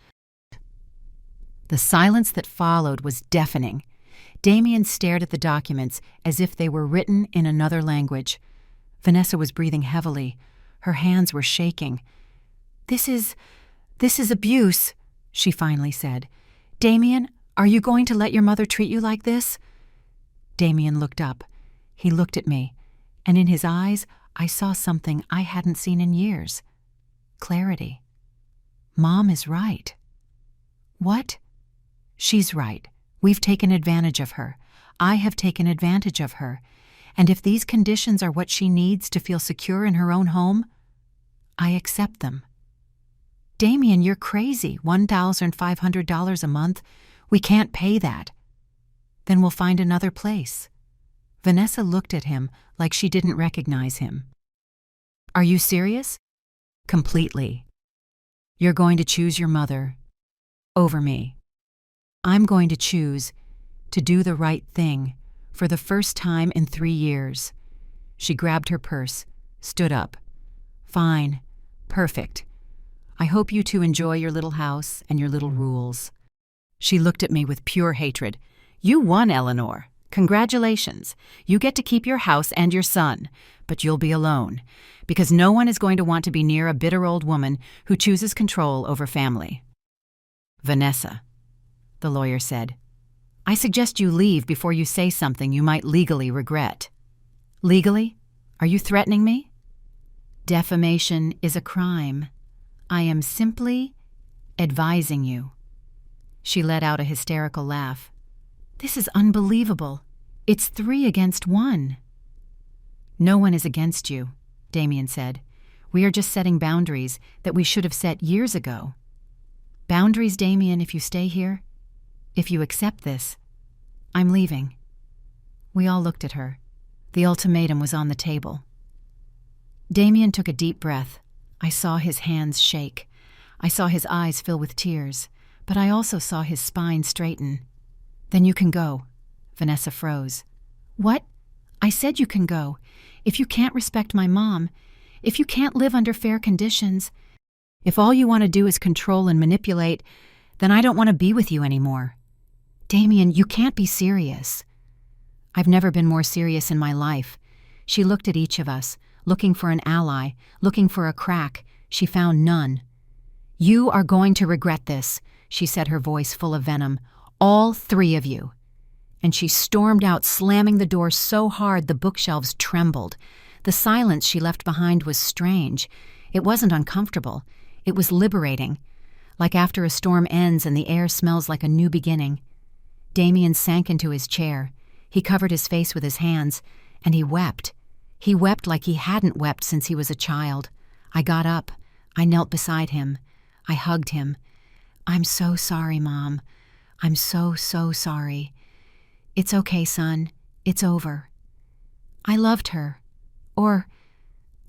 The silence that followed was deafening. Damien stared at the documents as if they were written in another language. Vanessa was breathing heavily. Her hands were shaking. This is abuse," she finally said. "Damien, are you going to let your mother treat you like this?" Damien looked up. He looked at me, and in his eyes I saw something I hadn't seen in years. Clarity. Mom is right. What? She's right. We've taken advantage of her. I have taken advantage of her. And if these conditions are what she needs to feel secure in her own home, I accept them. "Damien, you're crazy. $1,500 a month. We can't pay that." "Then we'll find another place." Vanessa looked at him like she didn't recognize him. "Are you serious?" "Completely. You're going to choose your mother over me. I'm going to choose to do the right thing for the first time in 3 years." She grabbed her purse, stood up. "Fine. Perfect. I hope you two enjoy your little house and your little rules." She looked at me with pure hatred. "You won, Eleanor. Congratulations. You get to keep your house and your son, but you'll be alone, because no one is going to want to be near a bitter old woman who chooses control over family." "Vanessa," the lawyer said, "I suggest you leave before you say something you might legally regret." "Legally? Are you threatening me?" "Defamation is a crime. I am simply advising you." She let out a hysterical laugh. "This is unbelievable. It's 3 against 1. "No one is against you," Damien said. "We are just setting boundaries that we should have set years ago." "Boundaries, Damien, if you stay here? If you accept this, I'm leaving." We all looked at her. The ultimatum was on the table. Damien took a deep breath. I saw his hands shake. I saw his eyes fill with tears, but I also saw his spine straighten. "Then you can go." Vanessa froze. "What?" "I said you can go. If you can't respect my mom, if you can't live under fair conditions, if all you want to do is control and manipulate, then I don't want to be with you anymore." "Damien, you can't be serious." "I've never been more serious in my life." She looked at each of us, looking for an ally, looking for a crack. She found none. "You are going to regret this," she said, her voice full of venom. "All 3 of you." And she stormed out, slamming the door so hard the bookshelves trembled. The silence she left behind was strange. It wasn't uncomfortable. It was liberating. like after a storm ends and the air smells like a new beginning. Damien sank into his chair. He covered his face with his hands, and he wept. He wept like he hadn't wept since he was a child. I got up. I knelt beside him. I hugged him. "I'm so sorry, Mom. I'm so, so sorry. It's okay, son. It's over." I loved her. Or,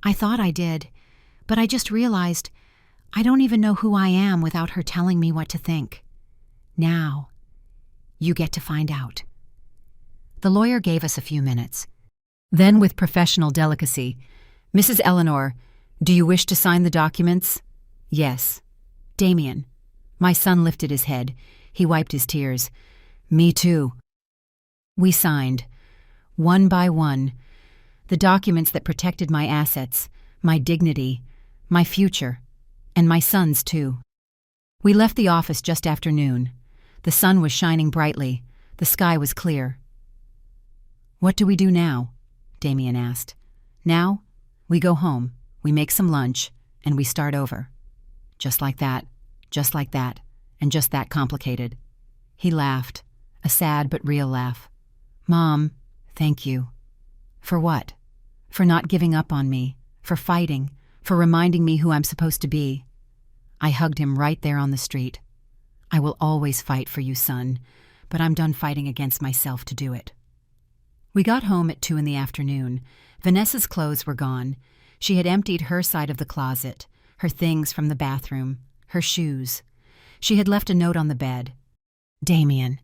I thought I did, but I just realized I don't even know who I am without her telling me what to think. Now, you get to find out. The lawyer gave us a few minutes. Then, with professional delicacy, "Mrs. Eleanor, do you wish to sign the documents?" "Yes." "Damien." My son lifted his head. He wiped his tears. "Me too." We signed, one by one, the documents that protected my assets, my dignity, my future, and my son's too. We left the office just after noon. The sun was shining brightly. The sky was clear. "What do we do now?" Damien asked. "Now, we go home, we make some lunch, and we start over. Just like that, and just that complicated." He laughed, a sad but real laugh. "Mom, thank you." "For what?" "For not giving up on me, for fighting, for reminding me who I'm supposed to be." I hugged him right there on the street. "I will always fight for you, son, but I'm done fighting against myself to do it." We got home at 2 p.m. Vanessa's clothes were gone. She had emptied her side of the closet, her things from the bathroom, her shoes. She had left a note on the bed. "Damien,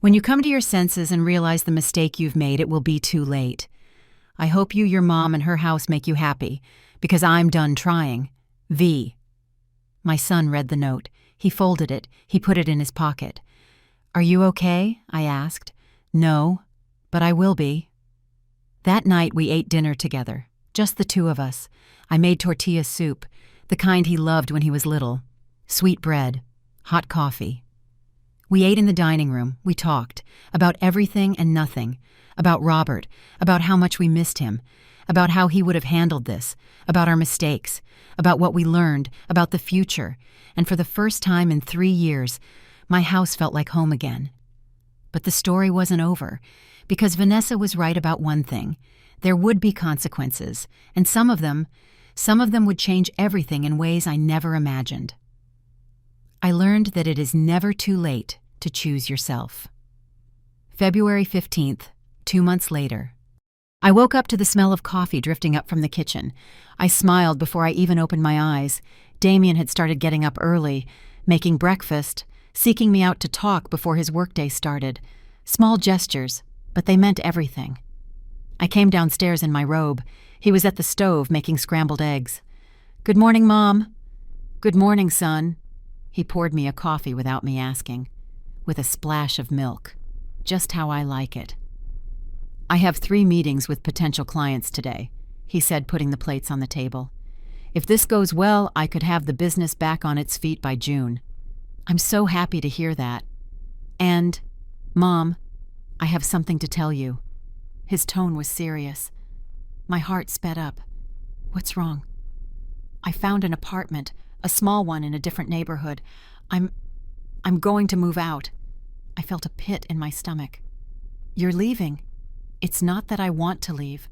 when you come to your senses and realize the mistake you've made, it will be too late. I hope you, your mom, and her house make you happy, because I'm done trying. V." My son read the note. He folded it. He put it in his pocket. "Are you okay?" I asked. "No, but I will be." That night we ate dinner together, just the two of us. I made tortilla soup, the kind he loved when he was little. Sweet bread, hot coffee. We ate in the dining room. We talked about everything and nothing, about Robert, about how much we missed him, about how he would have handled this, about our mistakes, about what we learned, about the future, and for the first time in 3 years, my house felt like home again. But the story wasn't over, because Vanessa was right about one thing. There would be consequences, and some of them would change everything in ways I never imagined. I learned that it is never too late to choose yourself. February 15th, 2 months later. I woke up to the smell of coffee drifting up from the kitchen. I smiled before I even opened my eyes. Damien had started getting up early, making breakfast, seeking me out to talk before his workday started. Small gestures, but they meant everything. I came downstairs in my robe. He was at the stove making scrambled eggs. "Good morning, Mom." "Good morning, son." He poured me a coffee without me asking, with a splash of milk, just how I like it. "I have 3 meetings with potential clients today," he said, putting the plates on the table. "If this goes well, I could have the business back on its feet by June." "I'm so happy to hear that. And, Mom, I have something to tell you." His tone was serious. My heart sped up. "What's wrong?" "I found an apartment, a small one in a different neighborhood. I'm going to move out." I felt a pit in my stomach. "You're leaving?" "It's not that I want to leave,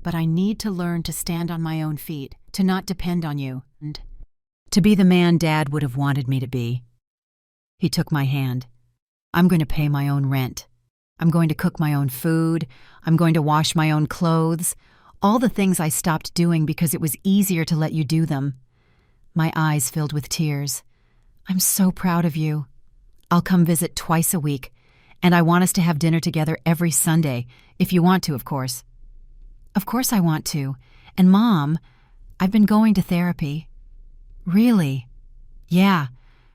but I need to learn to stand on my own feet, to not depend on you, and to be the man Dad would have wanted me to be." He took my hand. "I'm going to pay my own rent. I'm going to cook my own food. I'm going to wash my own clothes. All the things I stopped doing because it was easier to let you do them." My eyes filled with tears. "I'm so proud of you. I'll come visit twice a week, and I want us to have dinner together every Sunday, if you want to, of course." "Of course I want to. And Mom, I've been going to therapy." "Really?" "Yeah,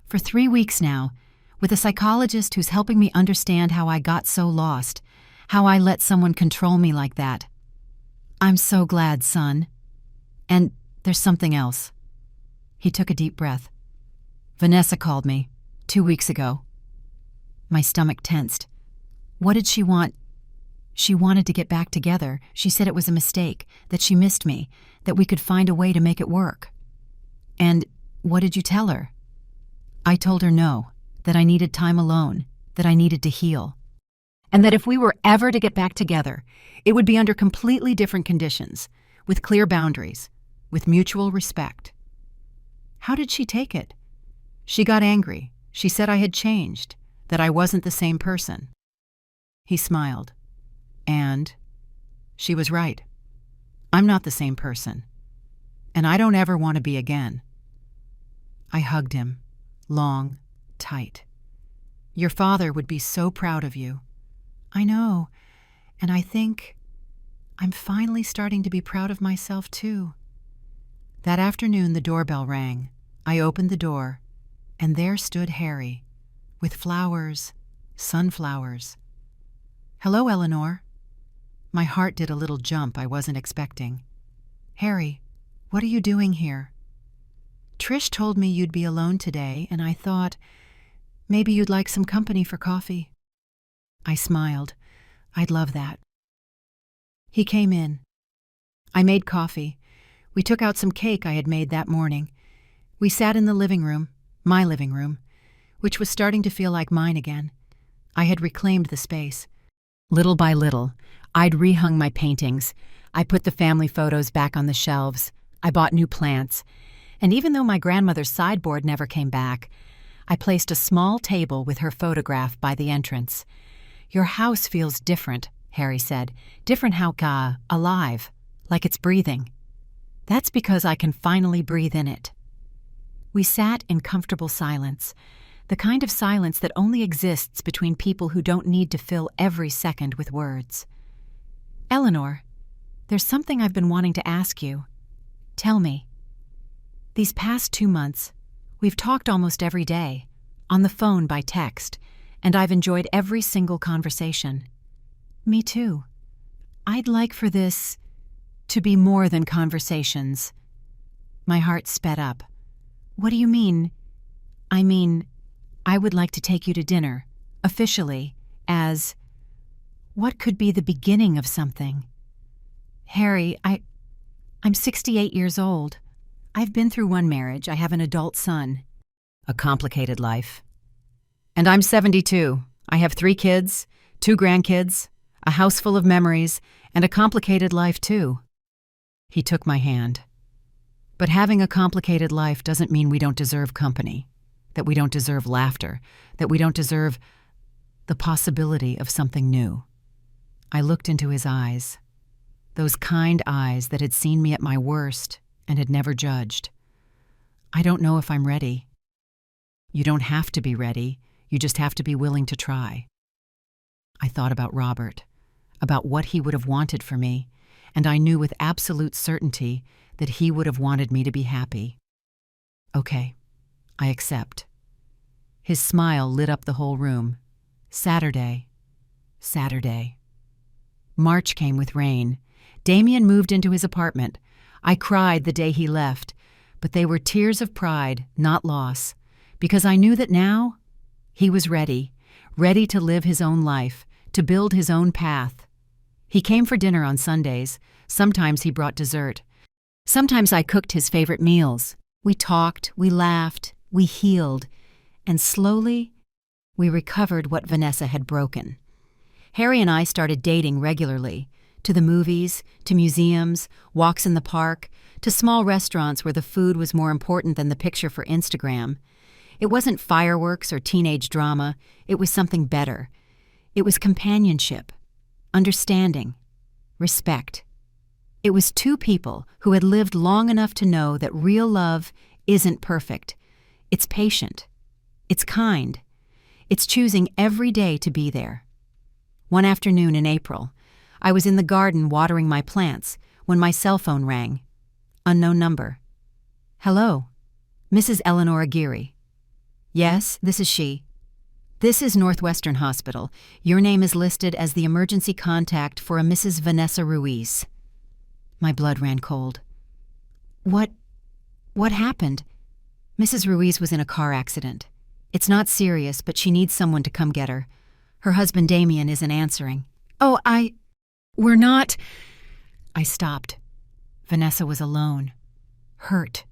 for 3 weeks now, with a psychologist who's helping me understand how I got so lost, how I let someone control me like that." "I'm so glad, son. And there's something else." He took a deep breath. "Vanessa called me 2 weeks ago." My stomach tensed. "What did she want?" "She wanted to get back together. She said it was a mistake, that she missed me, that we could find a way to make it work." "And what did you tell her?" I told her no, that I needed time alone, that I needed to heal, and that if we were ever to get back together, it would be under completely different conditions, with clear boundaries, with mutual respect. How did she take it? She got angry. She said I had changed, that I wasn't the same person. He smiled. And she was right. I'm not the same person. And I don't ever want to be again. I hugged him, long, tight. Your father would be so proud of you. I know, and I think I'm finally starting to be proud of myself too. That afternoon the doorbell rang. I opened the door, and there stood Harry, with flowers, sunflowers. Hello, Eleanor. My heart did a little jump I wasn't expecting. Harry, what are you doing here? Trish told me you'd be alone today, and I thought maybe you'd like some company for coffee. I smiled. I'd love that. He came in. I made coffee. We took out some cake I had made that morning. We sat in the living room, my living room, which was starting to feel like mine again. I had reclaimed the space. Little by little, I'd rehung my paintings. I put the family photos back on the shelves. I bought new plants. And even though my grandmother's sideboard never came back, I placed a small table with her photograph by the entrance. Your house feels different, Harry said. Different how, alive, like it's breathing. That's because I can finally breathe in it. We sat in comfortable silence, the kind of silence that only exists between people who don't need to fill every second with words. Eleanor, there's something I've been wanting to ask you. Tell me. These past 2 months, we've talked almost every day, on the phone by text, and I've enjoyed every single conversation. Me too. I'd like for this to be more than conversations. My heart sped up. What do you mean? I mean, I would like to take you to dinner, officially, as what could be the beginning of something. Harry, I'm 68 years old. I've been through one marriage. I have an adult son. A complicated life. And I'm 72. I have 3 kids, 2 grandkids, a house full of memories, and a complicated life too. He took my hand. But having a complicated life doesn't mean we don't deserve company, that we don't deserve laughter, that we don't deserve the possibility of something new. I looked into his eyes, those kind eyes that had seen me at my worst and had never judged. I don't know if I'm ready. You don't have to be ready. You just have to be willing to try. I thought about Robert, about what he would have wanted for me, and I knew with absolute certainty that he would have wanted me to be happy. Okay, I accept. His smile lit up the whole room. Saturday. March came with rain. Damien moved into his apartment. I cried the day he left, but they were tears of pride, not loss, because I knew that now he was ready to live his own life, to build his own path. He came for dinner on Sundays. Sometimes he brought dessert. Sometimes I cooked his favorite meals. We talked, we laughed, we healed, and slowly we recovered what Vanessa had broken. Harry and I started dating regularly, to the movies, to museums, walks in the park, to small restaurants where the food was more important than the picture for Instagram. It wasn't fireworks or teenage drama. It was something better. It was companionship, understanding, respect. It was 2 people who had lived long enough to know that real love isn't perfect. It's patient. It's kind. It's choosing every day to be there. One afternoon in April, I was in the garden watering my plants when my cell phone rang. Unknown number. Hello, Mrs. Eleanor Aguirre. Yes, this is she. This is Northwestern Hospital. Your name is listed as the emergency contact for a Mrs. Vanessa Ruiz. My blood ran cold. What happened? Mrs. Ruiz was in a car accident. It's not serious, but she needs someone to come get her. Her husband Damien isn't answering. Oh, we're not... I stopped. Vanessa was alone, hurt,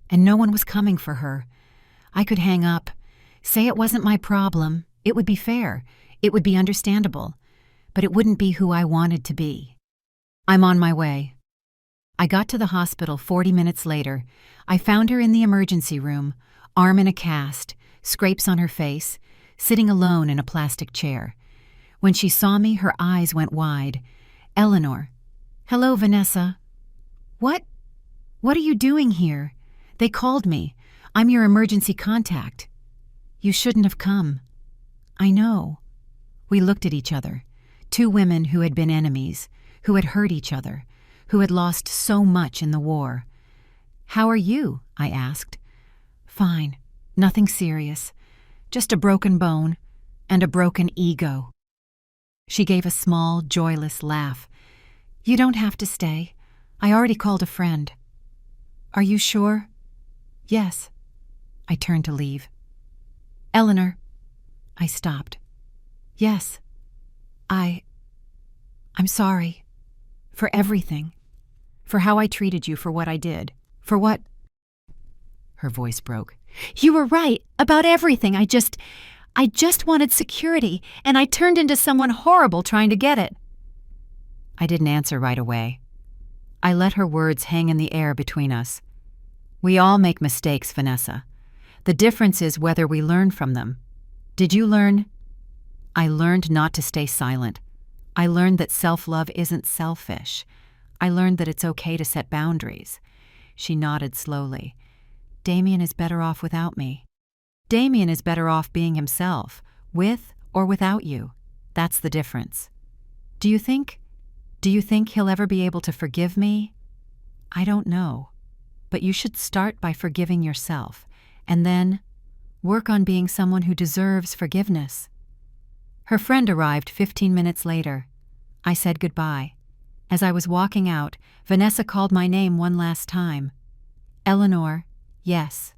and no one was coming for her. I could hang up, say it wasn't my problem. It would be fair. It would be understandable. But it wouldn't be who I wanted to be. I'm on my way. I got to the hospital 40 minutes later. I found her in the emergency room, arm in a cast, scrapes on her face, sitting alone in a plastic chair. When she saw me, her eyes went wide. "Eleanor." "Hello, Vanessa." What are you doing here? They called me. I'm your emergency contact." "You shouldn't have come." "I know." We looked at each other. Two women who had been enemies, who had hurt each other, who had lost so much in the war. "How are you?" I asked. "Fine. Nothing serious. Just a broken bone and a broken ego." She gave a small, joyless laugh. "You don't have to stay. I already called a friend." "Are you sure?" "Yes." I turned to leave. "Eleanor." I stopped. "Yes. I'm sorry. For everything. For how I treated you, for what I did. For what—" Her voice broke. "You were right about everything. I just wanted security, and I turned into someone horrible trying to get it." I didn't answer right away. I let her words hang in the air between us. "We all make mistakes, Vanessa. The difference is whether we learn from them. Did you learn?" I learned not to stay silent. I learned that self-love isn't selfish. I learned that it's okay to set boundaries. She nodded slowly. "Damien is better off without me. Damien is better off being himself, with or without you. That's the difference. Do you think he'll ever be able to forgive me? I don't know. But you should start by forgiving yourself, and then work on being someone who deserves forgiveness." Her friend arrived 15 minutes later. I said goodbye. As I was walking out, Vanessa called my name one last time. "Eleanor." "Yes.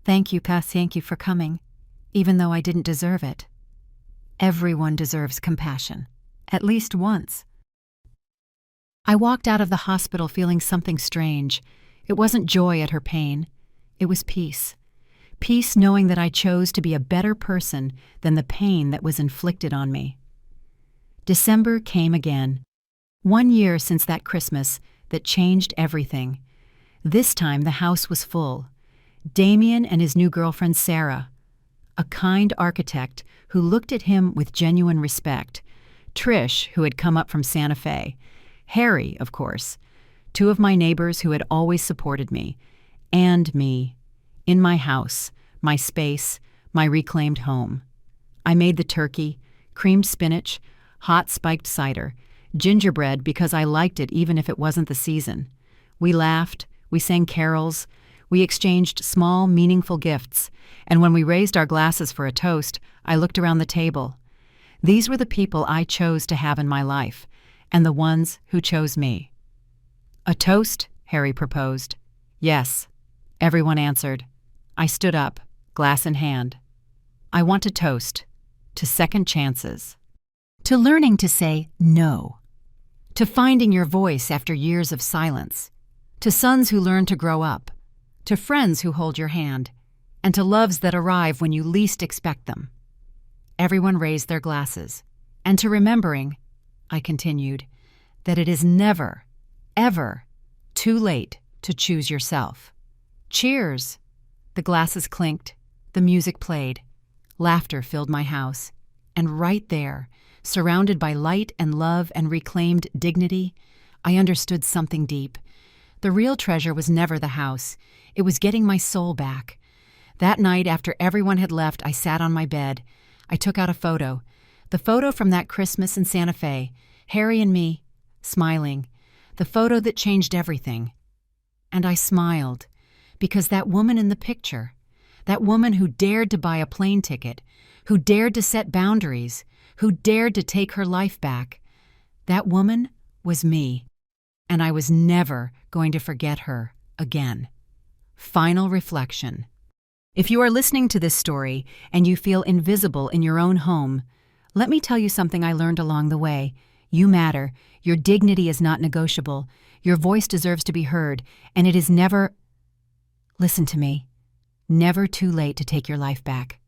Thank you for coming, even though I didn't deserve it." Everyone deserves compassion, at least once. I walked out of the hospital feeling something strange. It wasn't joy at her pain. It was peace. Peace knowing that I chose to be a better person than the pain that was inflicted on me. December came again. 1 year since that Christmas that changed everything. This time the house was full. Damien and his new girlfriend Sarah, a kind architect who looked at him with genuine respect, Trish, who had come up from Santa Fe, Harry, of course, two of my neighbors who had always supported me, and me, in my house, my space, my reclaimed home. I made the turkey, creamed spinach, hot spiked cider, gingerbread because I liked it even if it wasn't the season. We laughed, we sang carols, we exchanged small, meaningful gifts, and when we raised our glasses for a toast, I looked around the table. These were the people I chose to have in my life, and the ones who chose me. "A toast?" Harry proposed. "Yes," everyone answered. I stood up, glass in hand. "I want to toast to second chances, to learning to say no, to finding your voice after years of silence, to sons who learn to grow up, to friends who hold your hand, and to loves that arrive when you least expect them." Everyone raised their glasses. "And to remembering," I continued, "that it is never, ever too late to choose yourself." "Cheers!" The glasses clinked, the music played, laughter filled my house, and right there, surrounded by light and love and reclaimed dignity, I understood something deep. The real treasure was never the house. It was getting my soul back. That night, after everyone had left, I sat on my bed. I took out a photo. The photo from that Christmas in Santa Fe, Harry and me, smiling. The photo that changed everything. And I smiled, because that woman in the picture, that woman who dared to buy a plane ticket, who dared to set boundaries, who dared to take her life back, that woman was me. And I was never going to forget her again. Final reflection. If you are listening to this story and you feel invisible in your own home, let me tell you something I learned along the way. You matter. Your dignity is not negotiable. Your voice deserves to be heard, and it is never— Listen to me. Never too late to take your life back.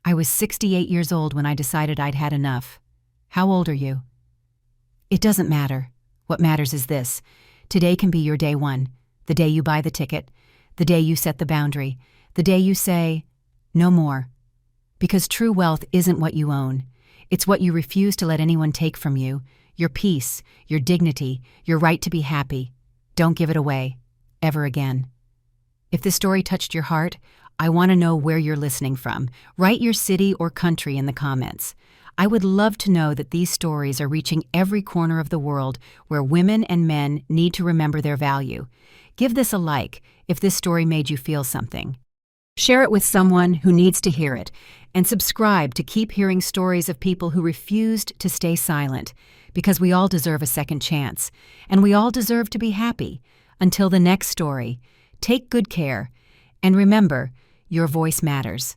I was 68 years old when I decided I'd had enough. How old are you? It doesn't matter. What matters is this. Today can be your day one, the day you buy the ticket, the day you set the boundary, the day you say, no more. Because true wealth isn't what you own. It's what you refuse to let anyone take from you, your peace, your dignity, your right to be happy. Don't give it away, ever again. If this story touched your heart, I want to know where you're listening from. Write your city or country in the comments. I would love to know that these stories are reaching every corner of the world where women and men need to remember their value. Give this a like if this story made you feel something. Share it with someone who needs to hear it, and subscribe to keep hearing stories of people who refused to stay silent, because we all deserve a second chance, and we all deserve to be happy. Until the next story, take good care, and remember, your voice matters.